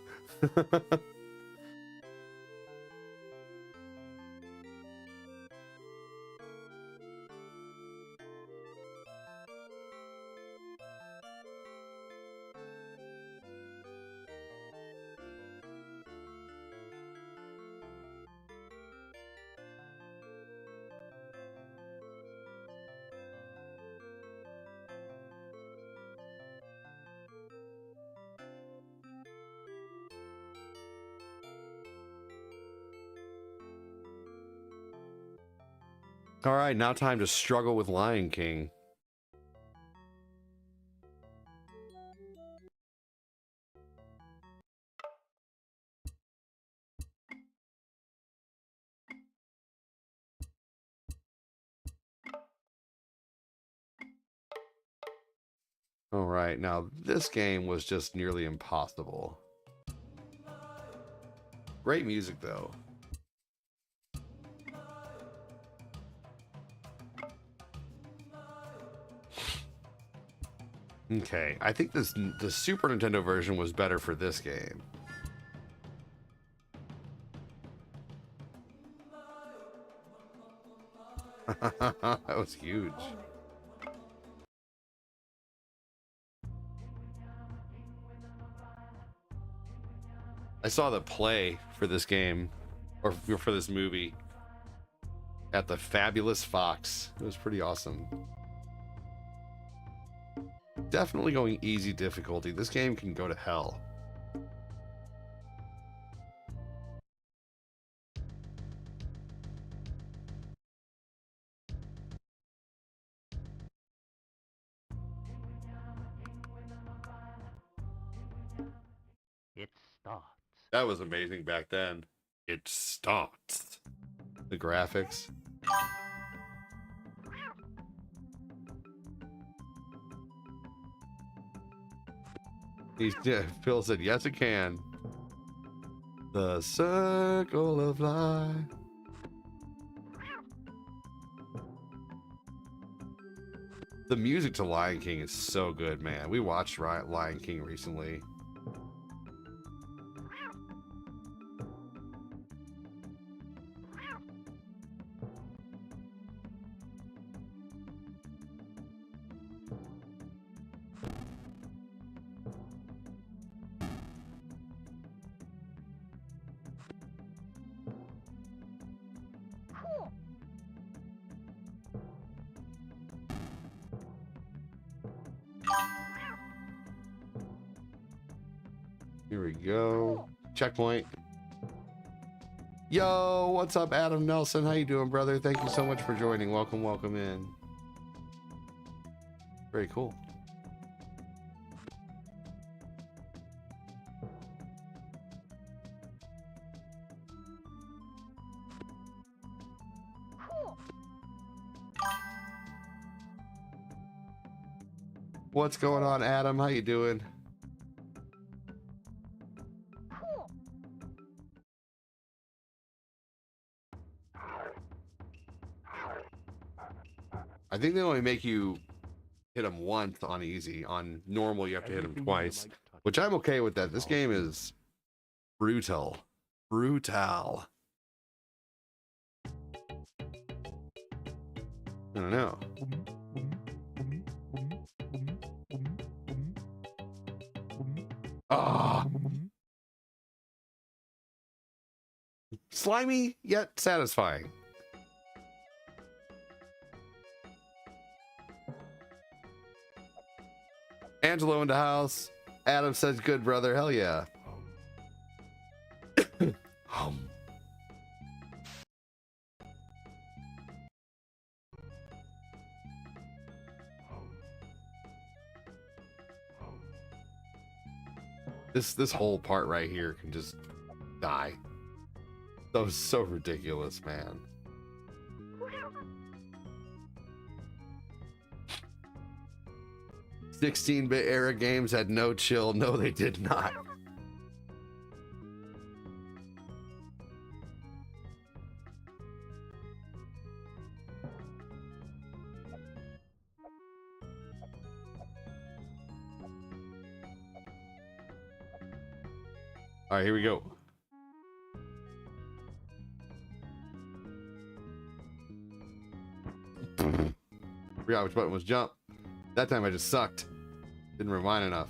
All right, now time to struggle with Lion King. All right, now this game was just nearly impossible. Great music, though. Okay, I think the Super Nintendo version was better for this game. That was huge. I saw the play for this game, or for this movie, at the Fabulous Fox. It was pretty awesome. Definitely going easy difficulty. This game can go to hell. It starts. That was amazing back then. It starts. The graphics. Phil said, yes, it can. The circle of life. The music to Lion King is so good, man. We watched Lion King recently. Here we go. Checkpoint. Yo, what's up, Adam Nelson? How you doing, brother? Thank you so much for joining. Welcome, welcome in. Very cool. What's going on, Adam? How you doing? I think they only make you hit them once on easy. On normal, you have to hit them twice, which I'm okay with that. This game is brutal. Brutal. I don't know. Ah. Slimy yet satisfying. Angelo in the house. Adam says good, brother. Hell yeah. This whole part right here can just die. That was so ridiculous, man. "16-bit era games had no chill." No, they did not. All right, here we go. Forgot which button was jump. That time I just sucked. Didn't rewind enough.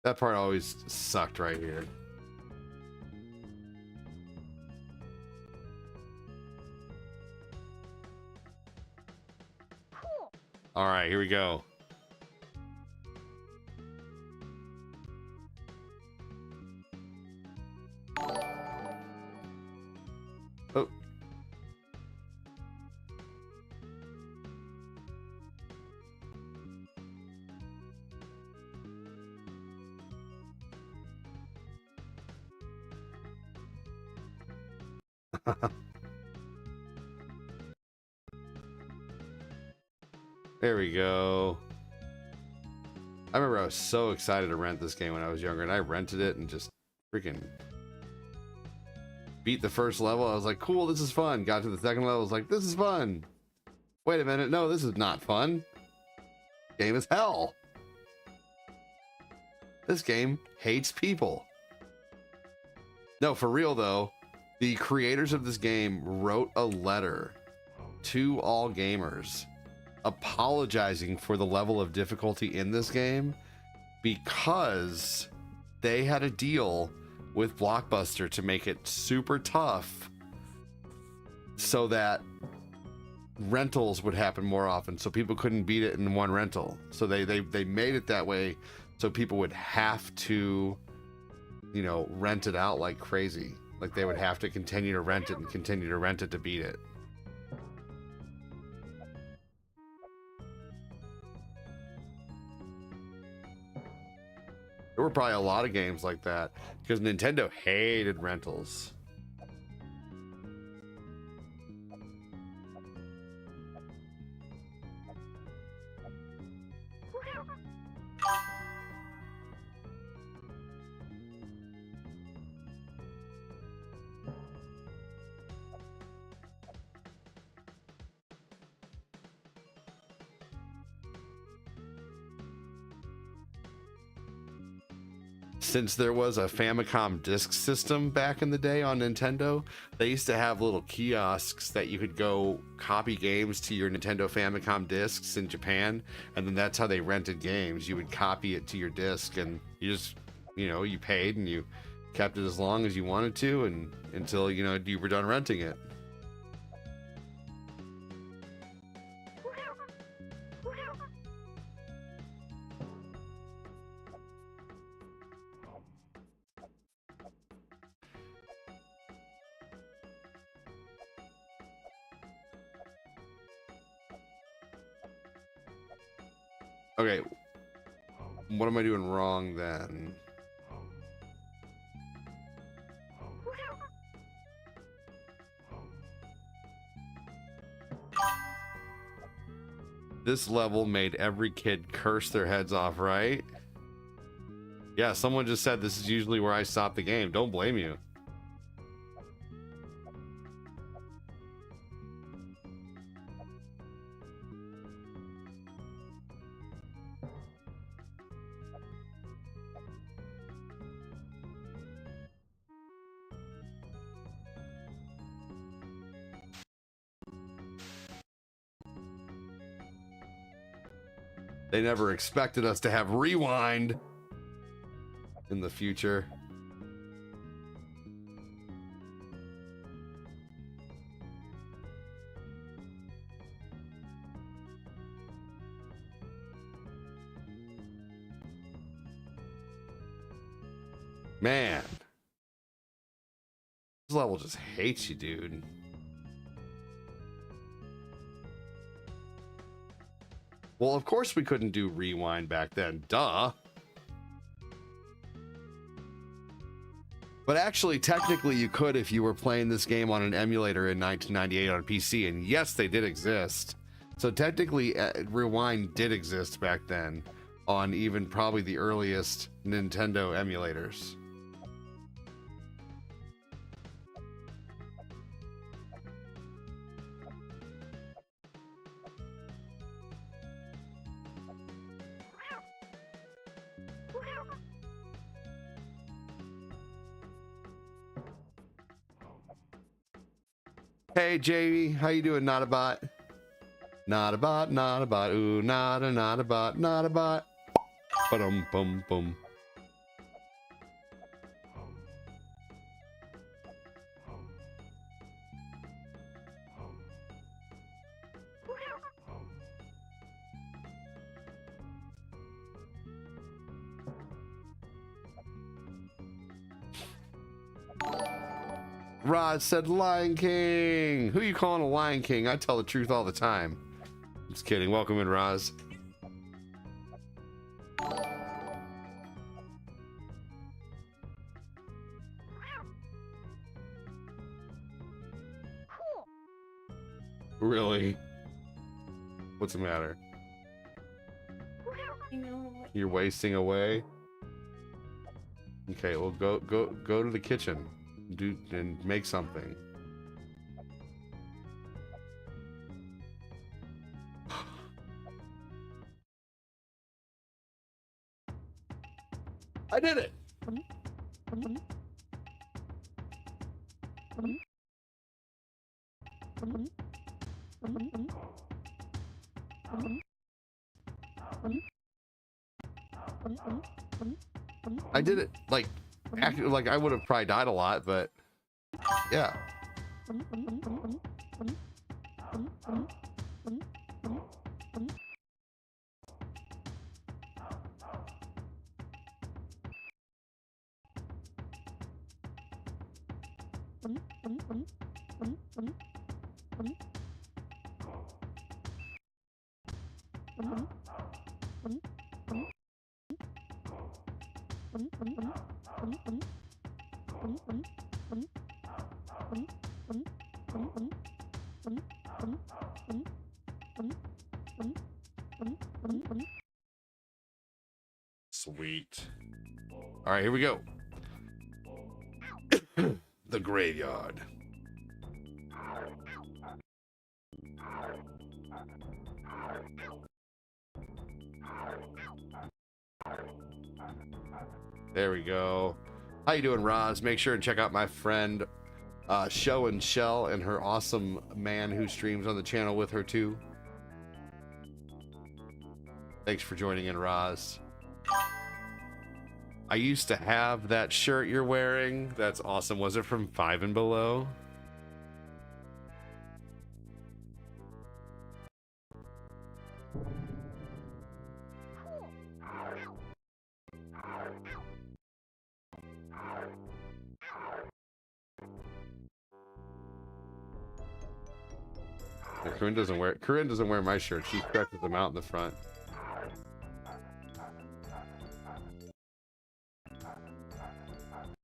That part always sucked right here. All right, here we go. Oh. There we go. I remember I was so excited to rent this game when I was younger, and I rented it and just freaking beat the first level. I was like, cool, this is fun. Got to the second level, I was like, this is fun. Wait a minute, no, this is not fun. Game is hell. This game hates people. No, for real though, the creators of this game wrote a letter to all gamers apologizing for the level of difficulty in this game because they had a deal with Blockbuster to make it super tough so that rentals would happen more often, so people couldn't beat it in one rental. So they made it that way so people would have to, you know, rent it out like crazy. Like they would have to continue to rent it and continue to rent it to beat it. There were probably a lot of games like that because Nintendo hated rentals. since there was a Famicom disk system back in the day on Nintendo, they used to have little kiosks that you could go copy games to your Nintendo Famicom discs in Japan, and then that's how they rented games. You would copy it to your disc, and you just, you paid and you kept it as long as you wanted to, and until you were done renting it. Okay, what am I doing wrong then? This level made every kid curse their heads off, right? Yeah, someone just said this is usually where I stop the game. Don't blame you. They never expected us to have rewind in the future. Man, this level just hates you, dude. Well, of course we couldn't do rewind back then, duh. But actually, technically you could if you were playing this game on an emulator in 1998 on PC, and yes, they did exist. So technically, rewind did exist back then on even probably the earliest Nintendo emulators. Hey, JV, how you doing? Not a bot. Not a bot, not a bot. Ooh, not a bot, not a bot. Ba-dum, bum, bum. Rod said Lion King. Who you calling a Lion King? I tell the truth all the time. Just kidding. Welcome in, Roz. Really? What's the matter? You're wasting away? Okay, well go to the kitchen. Do and make something. I did it. I did it. Like I would have probably died a lot, but yeah. Sweet. All right, here we go. The graveyard. There we go. How you doing, Roz? Make sure and check out my friend Show and Shell and her awesome man who streams on the channel with her too. Thanks for joining in, Roz. I used to have that shirt you're wearing. That's awesome. Was it from Five and Below? Yeah, Corinne doesn't wear my shirt. She stretches them out in the front.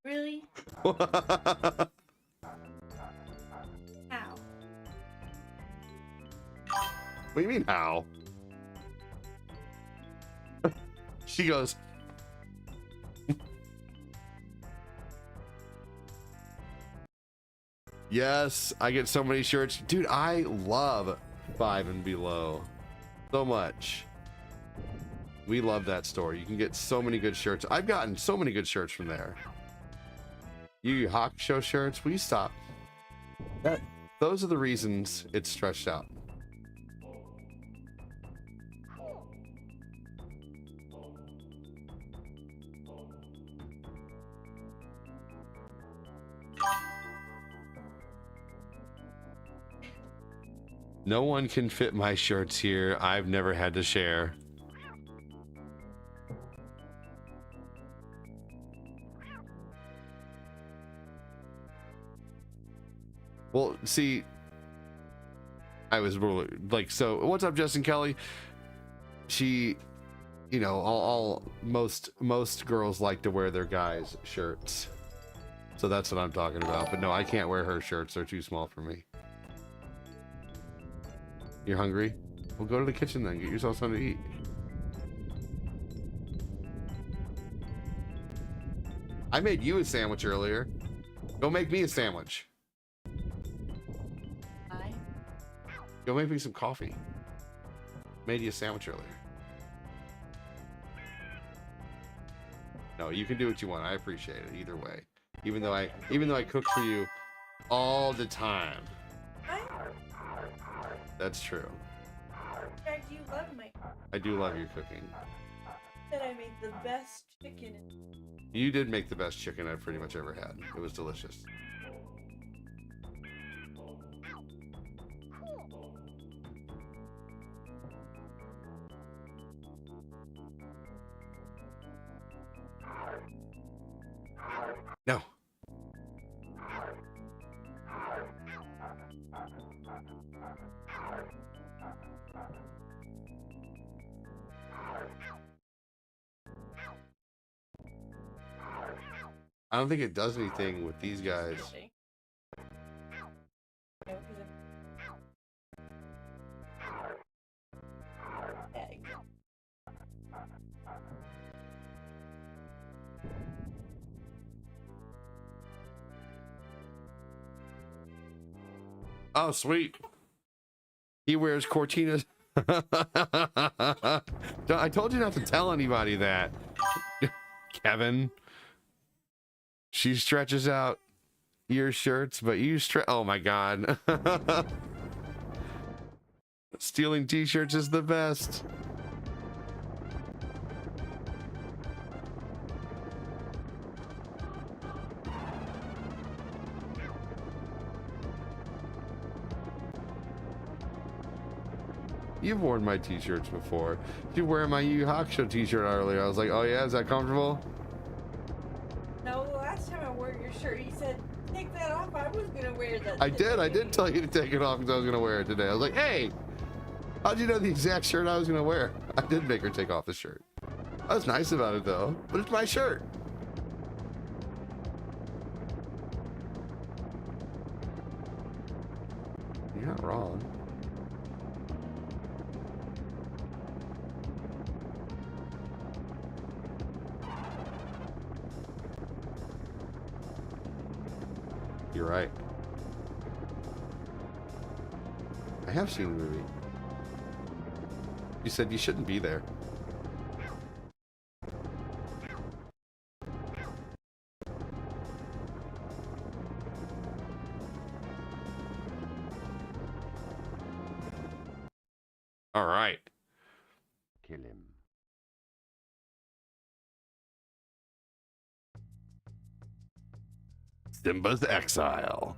Really? What How? do you mean how? She goes, yes, I get so many shirts. Dude, I love Five and Below so much. We love that store. You can get so many good shirts. I've gotten so many good shirts from there. You Hawk Show shirts, will you stop? Those are the reasons it's stretched out. No one can fit my shirts here. I've never had to share. Well, see, I was really like, so what's up, Justin Kelly? She, you know, most girls like to wear their guys' shirts. So that's what I'm talking about. But no, I can't wear her shirts. They're too small for me. You're hungry? Well, go to the kitchen then. Get yourself something to eat. I made you a sandwich earlier. Go make me a sandwich. Go make me some coffee. Made you a sandwich earlier. No, you can do what you want. I appreciate it either way. Even though I cook for you all the time. That's true. I do love my. I do love your cooking. That I made the best chicken. You did make the best chicken I've pretty much ever had. It was delicious. No. I don't think it does anything with these guys. Oh, sweet. He wears Cortinas. I told you not to tell anybody that. Kevin. She stretches out your shirts, but you oh my god. Stealing t-shirts is the best. You've worn my t-shirts before. You were wearing my Yu Hawk Show t-shirt earlier. I was like, oh yeah, is that comfortable? No, the last time I wore your shirt, you said, take that off. I was going to wear that. I did tell you to take it off because I was going to wear it today. I was like, hey, how'd you know the exact shirt I was going to wear? I did make her take off the shirt. I was nice about it though, but it's my shirt. You're not wrong. You're right. I have seen the movie. You said you shouldn't be there. All right. Kill him. Simba's Exile.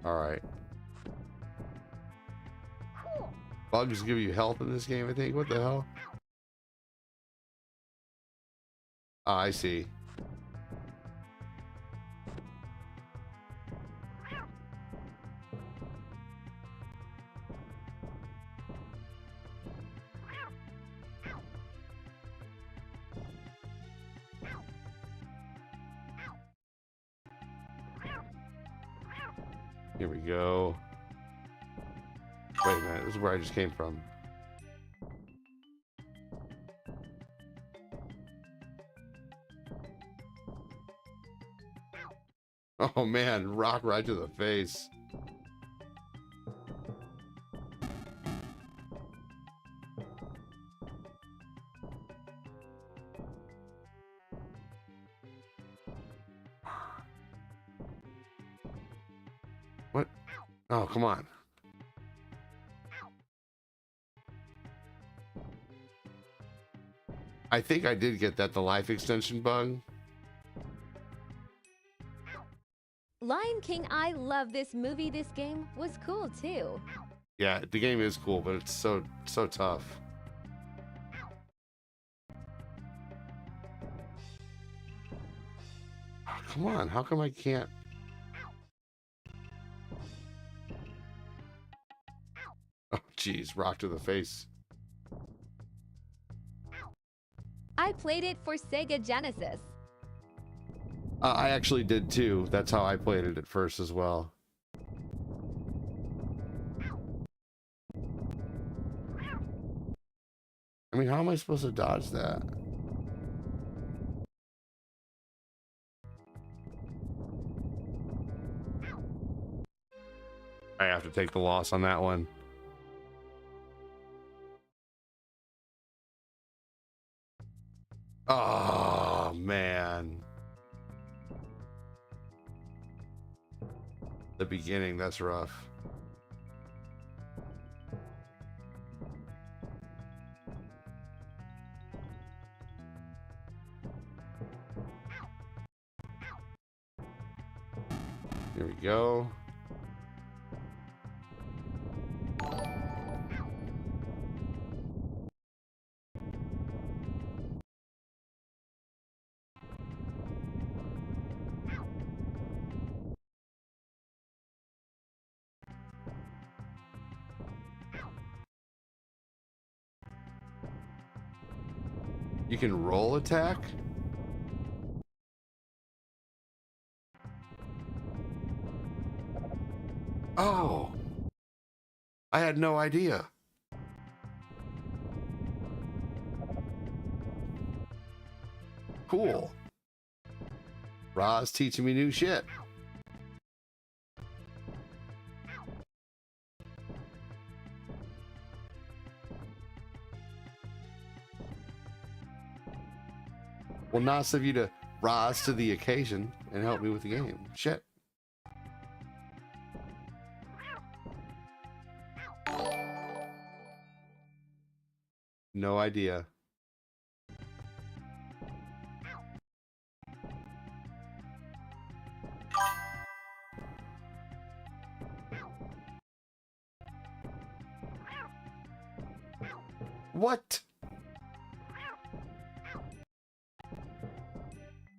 All right. Bugs give you health in this game, I think. What the hell? Ah, I see. Here we go. Wait a minute, this is where I just came from. Oh man, rock right to the face. What? Oh, come on. I think I did get that, the life extension bug. Lion King, I love this movie. This game was cool too. Yeah, the game is cool, but it's so tough. Oh, come on, how come I can't? Oh, geez, rock to the face. I played it for Sega Genesis. I actually did too. That's how I played it at first as well. I mean, how am I supposed to dodge that? I have to take the loss on that one. Oh, man. The beginning, that's rough. Here we go. You can roll attack? Oh, I had no idea. Cool. Ra's teaching me new shit. Well, nice of you to rise to the occasion and help me with the game. Shit. No idea. What?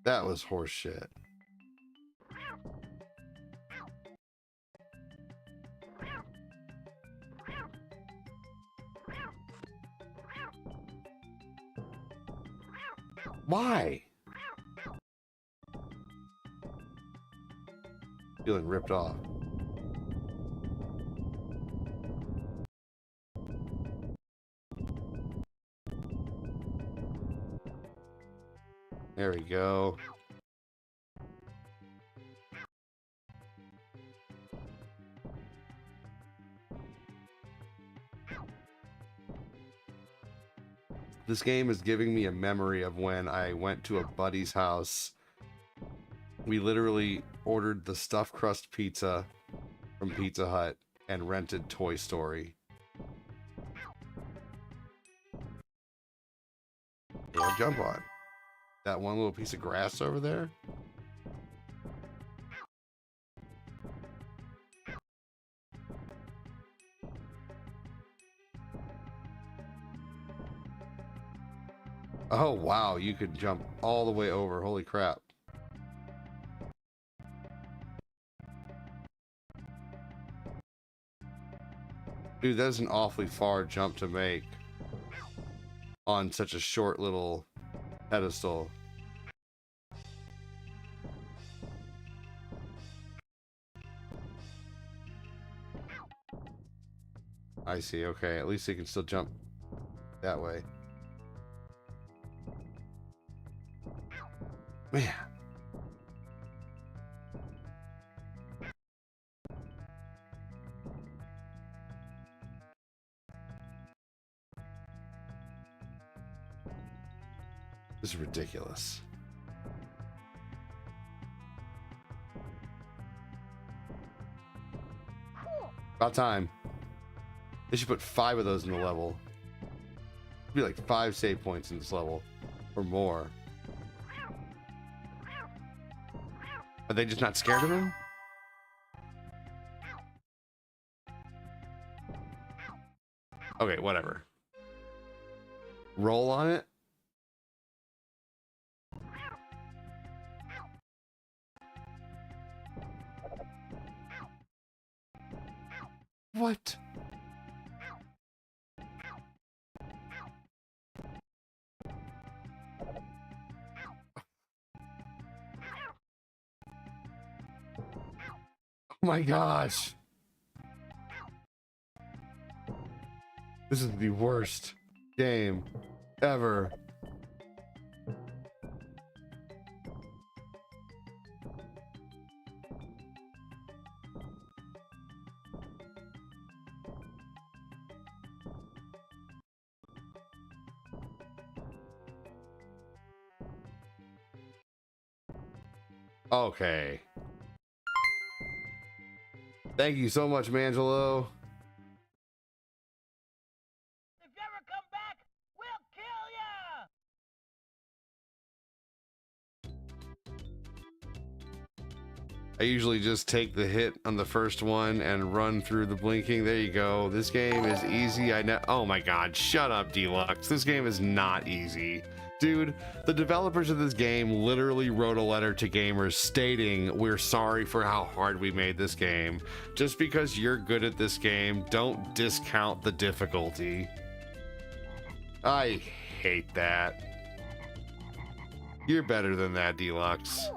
That was horse shit. Why? Feeling ripped off. There we go. This game is giving me a memory of when I went to a buddy's house. We literally ordered the stuffed crust pizza from Pizza Hut and rented Toy Story. Or jump on that one little piece of grass over there. Oh wow, you could jump all the way over. Holy crap. Dude, that's an awfully far jump to make on such a short little pedestal. I see, okay. At least they can still jump that way. Man. This is ridiculous. About time. They should put 5 of those in the level. It'd be like 5 save points in this level. Or more. Are they just not scared of him? Okay, whatever. Roll on it. What? Oh my gosh. This is the worst game ever. Okay. Thank you so much, Mangelo. If you ever come back, we'll kill ya! I usually just take the hit on the first one and run through the blinking. There you go. This game is easy. I know. Oh my God. Shut up, Deluxe. This game is not easy. Dude, the developers of this game literally wrote a letter to gamers stating, "We're sorry for how hard we made this game. Just because you're good at this game, don't discount the difficulty." I hate that. You're better than that, Deluxe.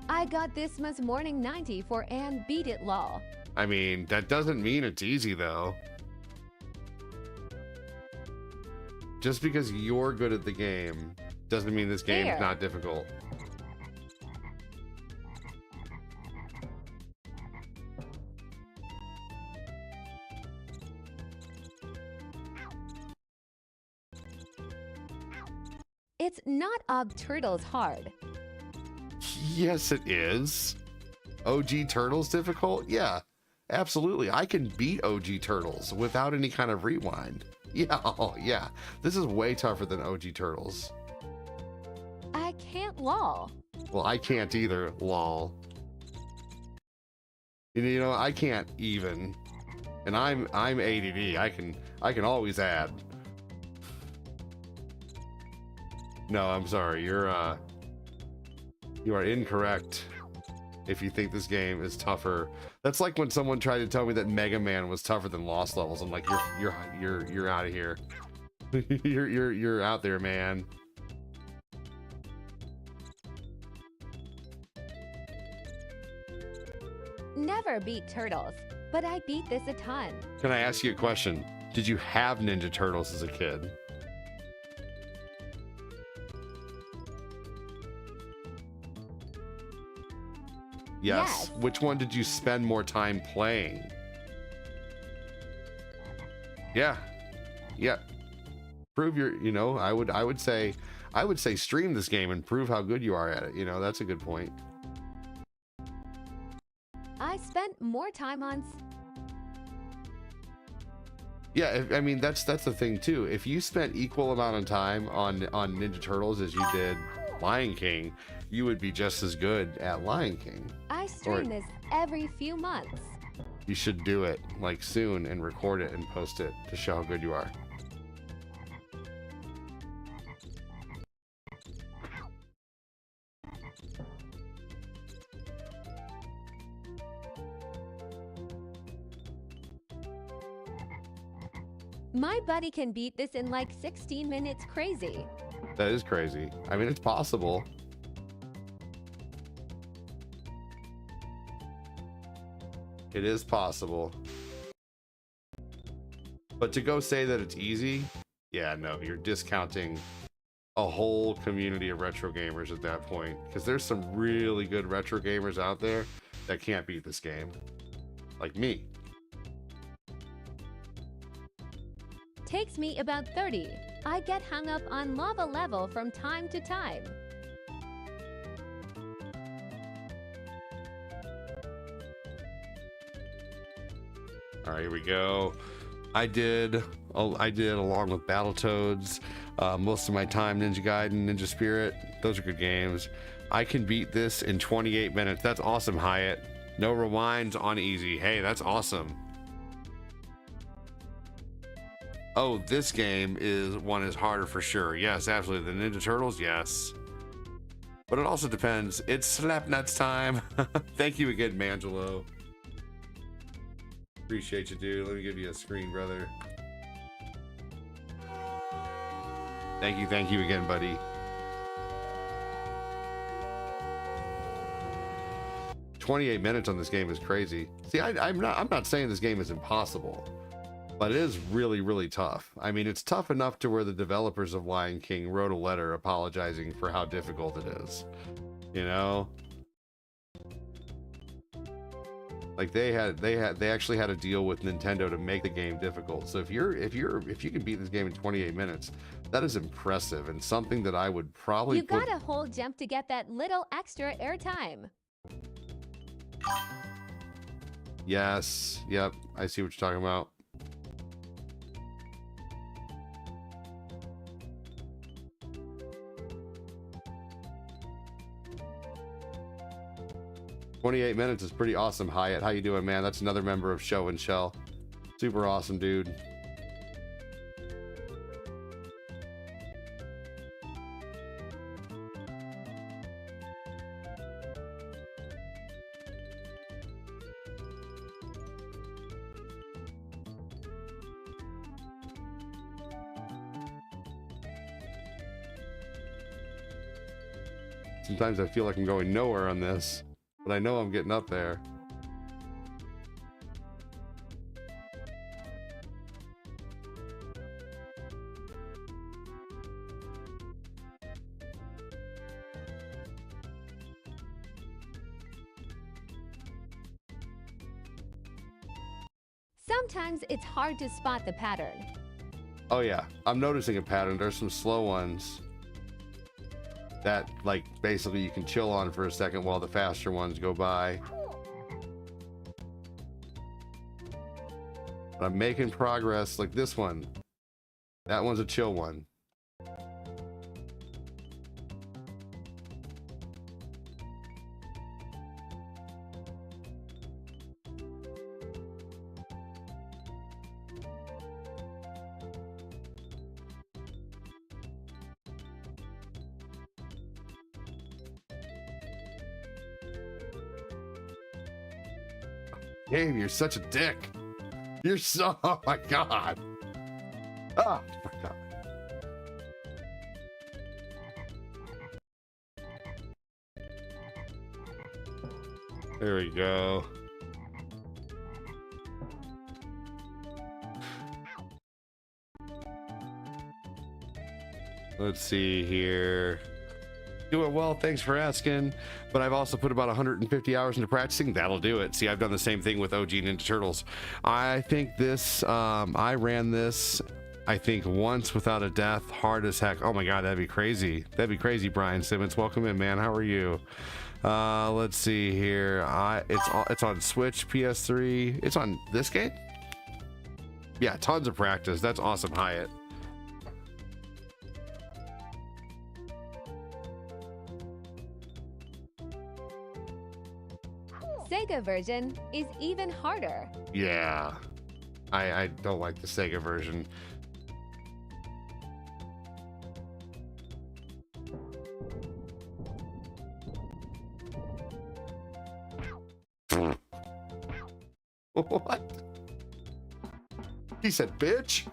I got this much morning 90 for and beat it law. I mean, that doesn't mean it's easy, though. Just because you're good at the game doesn't mean this game is not difficult. It's not Og Turtles hard. Yes, it is. OG Turtles difficult? Yeah, absolutely. I can beat OG Turtles without any kind of rewind. Yeah, oh, yeah. This is way tougher than OG Turtles. I can't lol. Well, I can't either, lol. You know, I can't even. And I'm ADD. I can always add. No, I'm sorry. You are incorrect if you think this game is tougher. That's like when someone tried to tell me that Mega Man was tougher than Lost Levels. I'm like, you're out of here. you're out there, man. Never beat Turtles, but I beat this a ton. Can I ask you a question? Did you have Ninja Turtles as a kid? Yes. Which one did you spend more time playing? Yeah. Yeah. prove your, you know, I would say stream this game and prove how good you are at it. You know, that's a good point. I spent more time on. Yeah, I mean that's the thing too. If you spent equal amount of time on Ninja Turtles as you did Lion King, you would be just as good at Lion King. I stream this every few months. You should do it like soon and record it and post it to show how good you are. My buddy can beat this in like 16 minutes. Crazy. That is crazy. I mean, it's possible. It is possible. But to go say that it's easy, yeah, no, you're discounting a whole community of retro gamers at that point. Because there's some really good retro gamers out there that can't beat this game. Like me. Takes me about 30. I get hung up on lava level from time to time. All right, here we go. I did along with Battletoads, most of my time Ninja Gaiden, Ninja Spirit. Those are good games. I can beat this in 28 minutes. That's awesome, Hyatt. No rewinds on easy. Hey, that's awesome. Oh, this game is harder for sure. Yes, absolutely. The Ninja Turtles, yes. But it also depends. It's Slapnuts time. Thank you again, Mangelo. Appreciate you, dude. Let me give you a screen, brother. Thank you again, buddy. 28 minutes on this game is crazy. See, I'm not saying this game is impossible. But it is really, really tough. I mean, it's tough enough to where the developers of Lion King wrote a letter apologizing for how difficult it is. You know? Like they actually had a deal with Nintendo to make the game difficult. So if you can beat this game in 28 minutes, that is impressive and something that I would probably You got a whole jump to get that little extra airtime. Yes. Yep. I see what you're talking about. "28 minutes is pretty awesome, Hyatt. How you doing, man? That's another member of Show and Shell. Super awesome, dude." Sometimes I feel like I'm going nowhere on this, but I know I'm getting up there. Sometimes it's hard to spot the pattern. Oh yeah, I'm noticing a pattern. There's some slow ones that, like, basically you can chill on for a second while the faster ones go by. But I'm making progress, like this one. That one's a chill one. Gabe, you're such a dick. You're so, oh my god. Oh my god. There we go. Let's see here. Doing well, thanks for asking. But I've also put about 150 hours into practicing. That'll do it. See, I've done the same thing with OG Ninja Turtles. I think this, I ran this I think once without a death, hard as heck. Oh my god, that'd be crazy. That'd be crazy, Brian Simmons. Welcome in, man. How are you? Let's see here. It's on Switch, PS3. It's on this game? Yeah, tons of practice. That's awesome, Hyatt. Sega version is even harder. Yeah. I don't like the Sega version. What? He said, bitch.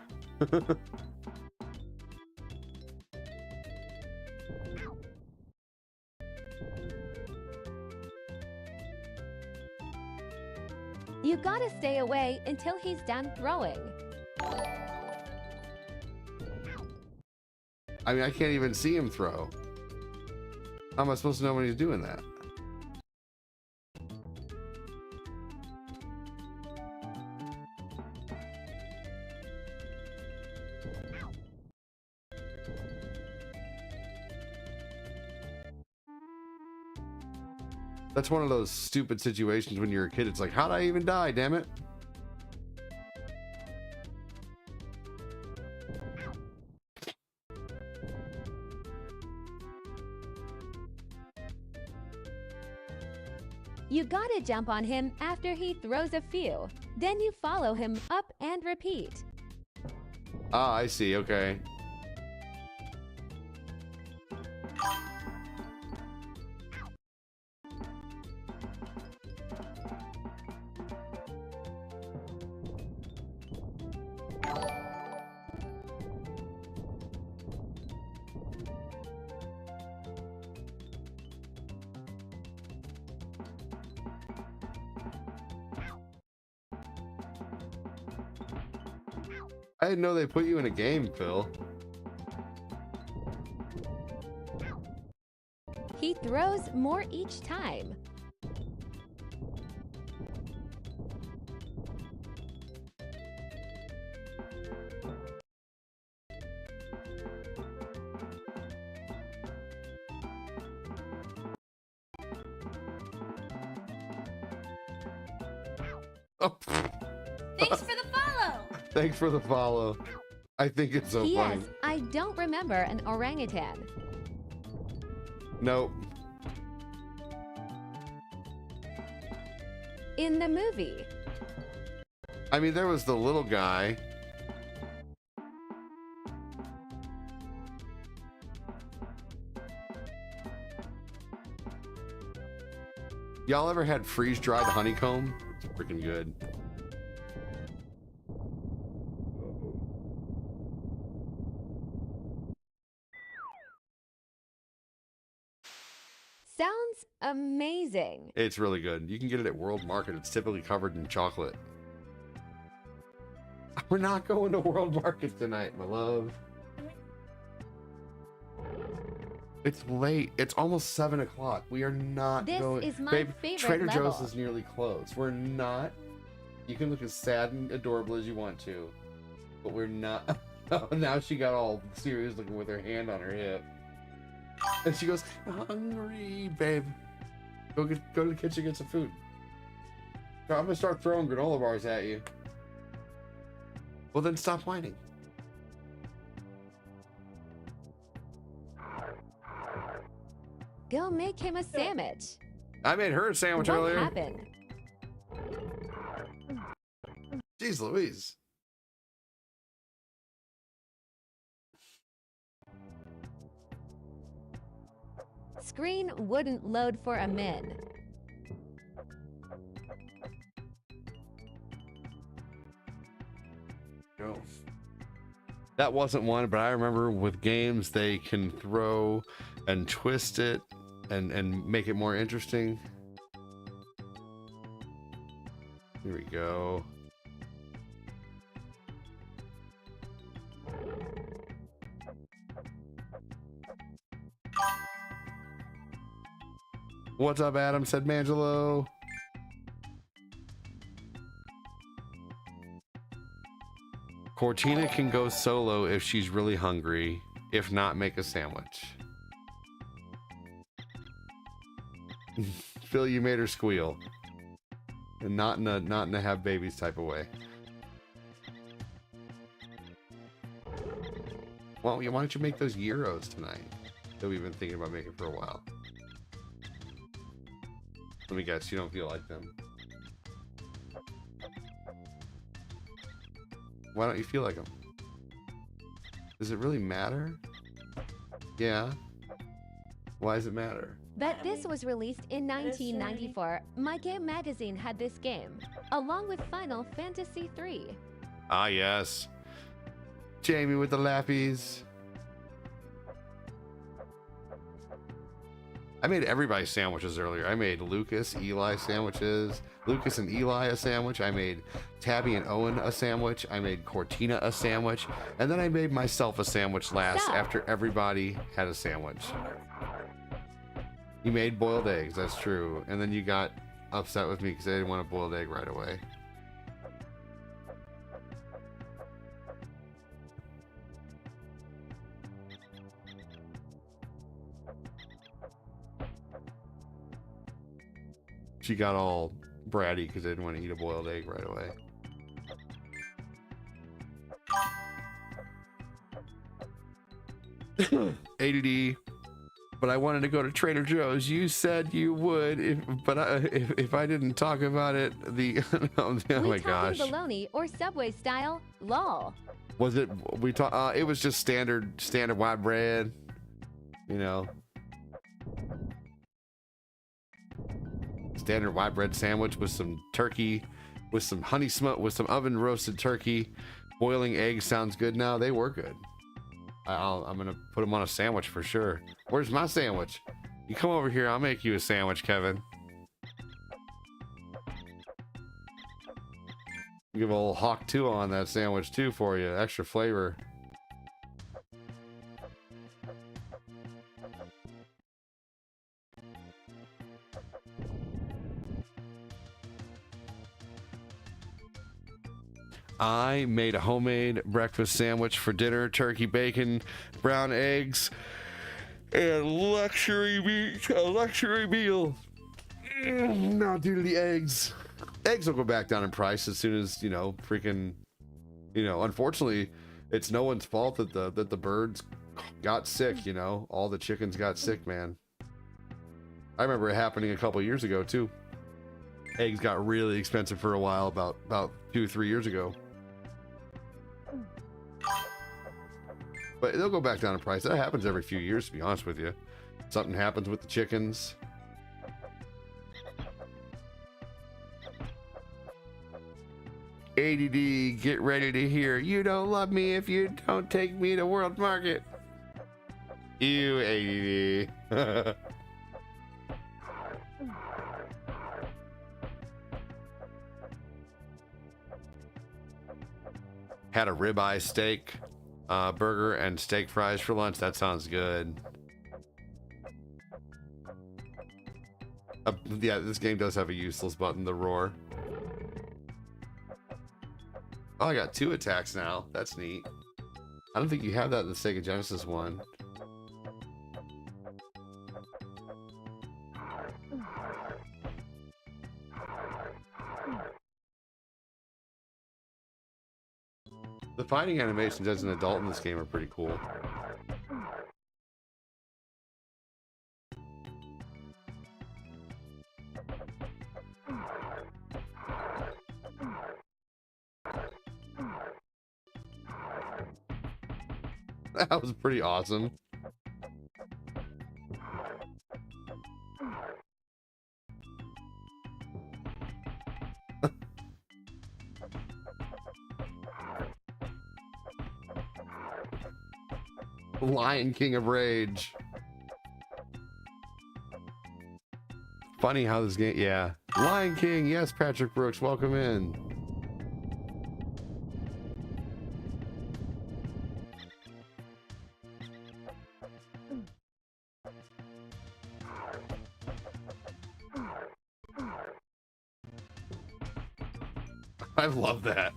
You gotta stay away until he's done throwing. I mean, I can't even see him throw. How am I supposed to know when he's doing that? That's one of those stupid situations when you're a kid. It's like, how'd I even die, damn it? You gotta jump on him after he throws a few. Then you follow him up and repeat. Ah, I see. Okay. I didn't know they put you in a game, Phil. He throws more each time. Oh. Thanks for the follow. Thanks for the follow. I think it's so funny. P.S. I don't remember an orangutan. Nope. In the movie. I mean, there was the little guy. Y'all ever had freeze-dried honeycomb? It's freaking good. Sounds amazing. It's really good. You can get it at World Market. It's typically covered in chocolate. We're not going to World Market tonight, my love. It's late. It's almost 7 o'clock. We are not This going. is my Babe, favorite Trader level. Joe's is nearly closed. We're not. You can look as sad and adorable as you want to, but we're not. Oh, now she got all serious looking with her hand on her hip. And she goes, hungry, babe. Go to the kitchen, get some food. So I'm gonna start throwing granola bars at you. Well, then stop whining. Go make him a sandwich. I made her a sandwich What earlier. happened? Jeez Louise. Screen wouldn't load for a min. No. That wasn't one, but I remember with games they can throw and twist it and make it more interesting. Here we go. What's up, Adam? Said Mangelo. Cortina can go solo if she's really hungry. If not, make a sandwich. Phil, you made her squeal. And not in a have babies type of way. Well, why don't you make those gyros tonight that we've been thinking about making for a while? Let me guess, you don't feel like them. Why don't you feel like them? Does it really matter? Yeah. Why does it matter? That this was released in 1994, My Game magazine had this game, along with Final Fantasy III. Ah, yes. Jamie with the lappies. I made everybody sandwiches earlier. I made Lucas, Eli sandwiches. Lucas and Eli a sandwich. I made Tabby and Owen a sandwich. I made Cortina a sandwich. And then I made myself a sandwich last after everybody had a sandwich. You made boiled eggs, that's true. And then you got upset with me because I didn't want a boiled egg right away. She got all bratty because I didn't want to eat a boiled egg right away. ADD. But I wanted to go to Trader Joe's. You said you would, if I didn't talk about it, oh my gosh. Bologna or Subway style, lol. Was it? It was just standard white bread, you know. Standard white bread sandwich with some turkey, with some honey smoke, with some oven roasted turkey. Boiling eggs sounds good now. They were good. I'm gonna put them on a sandwich for sure. Where's my sandwich? You come over here, I'll make you a sandwich, Kevin. Give a little hawk too on that sandwich too for you, extra flavor. I made a homemade breakfast sandwich for dinner, turkey, bacon, brown eggs, and a luxury meal. Now due to the eggs. Eggs will go back down in price as soon as, unfortunately, it's no one's fault that the birds got sick, all the chickens got sick, man. I remember it happening a couple years ago too. Eggs got really expensive for a while, about 2-3 years ago. But they'll go back down in price. That happens every few years, to be honest with you. Something happens with the chickens. ADD, get ready to hear. You don't love me if you don't take me to World Market. You ADD. Had a ribeye steak burger and steak fries for lunch. That sounds good. Yeah, this game does have a useless button, the roar. Oh, I got 2 attacks now. That's neat. I don't think you have that in the Sega Genesis one. The fighting animations as an adult in this game are pretty cool. That was pretty awesome. Lion King of Rage. Funny how this game, yeah. Lion King, yes, Patrick Brooks, welcome in. I love that.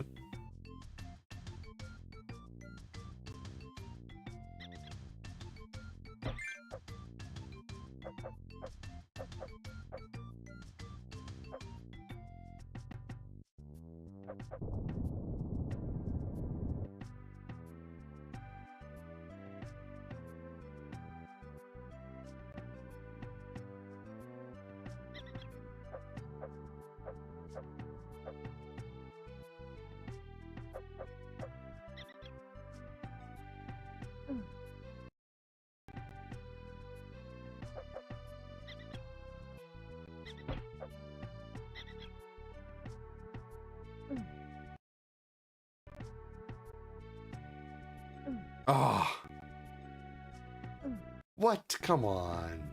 Oh. What? Come on.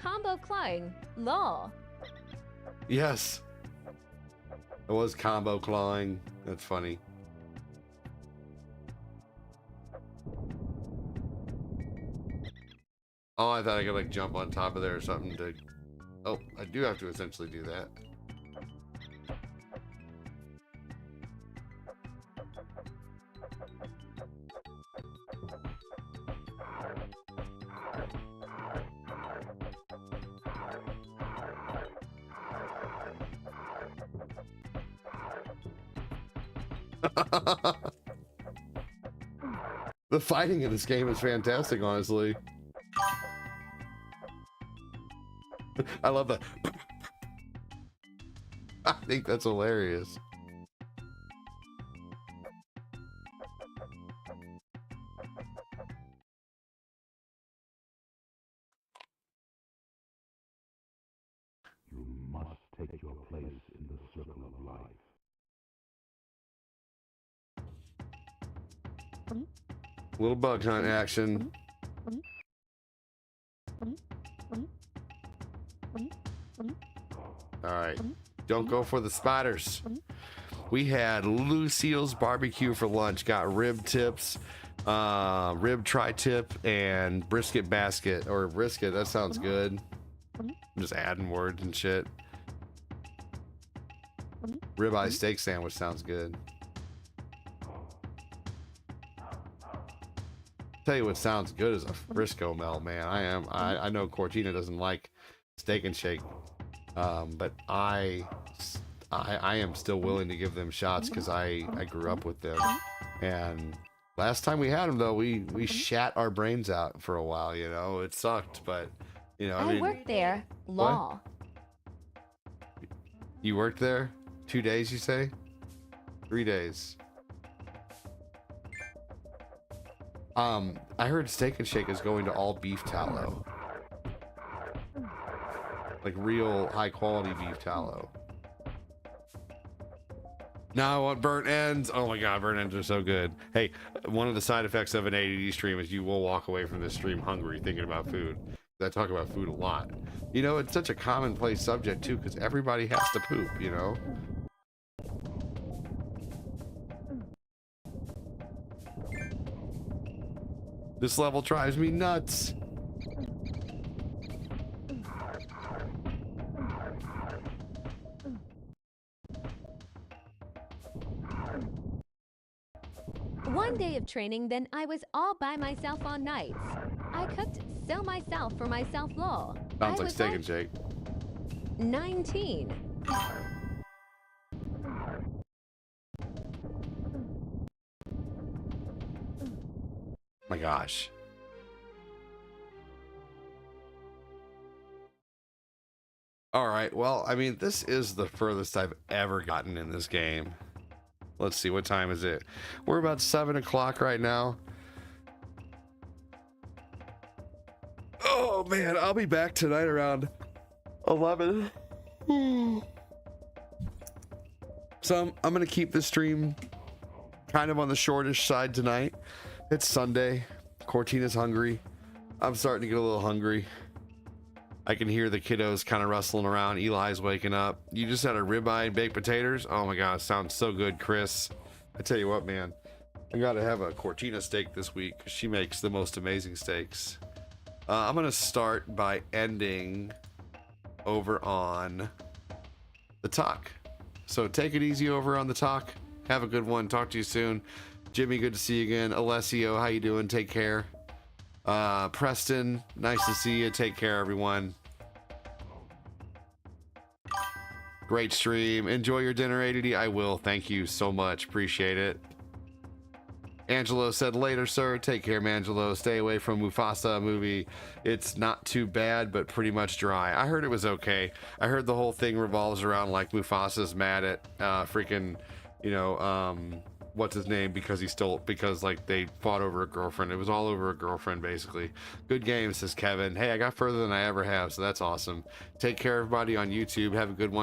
Combo clawing. Lol. Yes. It was combo clawing. That's funny. Oh, I thought I could like jump on top of there or something to... Oh, I do have to essentially do that. The fighting in this game is fantastic, honestly. I love that. I think that's hilarious. You must take your place in the circle of life. Little bug hunt action. All right, don't go for the spiders. We had Lucille's barbecue for lunch. Got rib tips, rib tri-tip, and brisket basket or brisket. That sounds good. I'm just adding words and shit. Ribeye steak sandwich sounds good. Tell you what sounds good is a Frisco melt, man. I know Cortina doesn't like Steak and Shake, but I am still willing to give them shots because I grew up with them. And last time we had them though, we shat our brains out for a while. You know, it sucked, but you know, I mean, worked there. Lol. You worked there 2 days, you say? 3 days. I heard Steak and Shake is going to all beef tallow. Like real high quality beef tallow. Now I want burnt ends. Oh my god, burnt ends are so good. Hey, one of the side effects of an ADD stream is you will walk away from this stream hungry thinking about food. I talk about food a lot. You know, it's such a commonplace subject too, because everybody has to poop, you know? This level drives me nuts. One day of training, then I was all by myself on nights. I cooked so myself for myself, lol. Sounds like Steak and Shake. 19. My gosh. All right, well, I mean, this is the furthest I've ever gotten in this game. Let's see, what time is it? We're about 7 o'clock right now. Oh man, I'll be back tonight around 11. So I'm gonna keep the stream kind of on the shortish side tonight. It's Sunday. Cortina's hungry. I'm starting to get a little hungry. I can hear the kiddos kind of rustling around. Eli's waking up. You just had a ribeye and baked potatoes? Oh my god, sounds so good, Chris. I tell you what, man. I gotta have a Cortina steak this week because she makes the most amazing steaks. I'm gonna start by ending over on the talk. So take it easy over on the talk. Have a good one. Talk to you soon. Jimmy, good to see you again. Alessio, how you doing? Take care. Preston, nice to see you. Take care, everyone. Great stream. Enjoy your dinner, ADD. I will. Thank you so much. Appreciate it. Angelo said, later, sir. Take care, Mangelo. Stay away from Mufasa movie. It's not too bad, but pretty much dry. I heard it was okay. I heard the whole thing revolves around like Mufasa's mad at freaking, you know, what's his name because like they fought over a girlfriend. It was all over a girlfriend, basically. Good game, says Kevin. Hey, I got further than I ever have, so that's awesome. Take care, everybody on YouTube. Have a good one.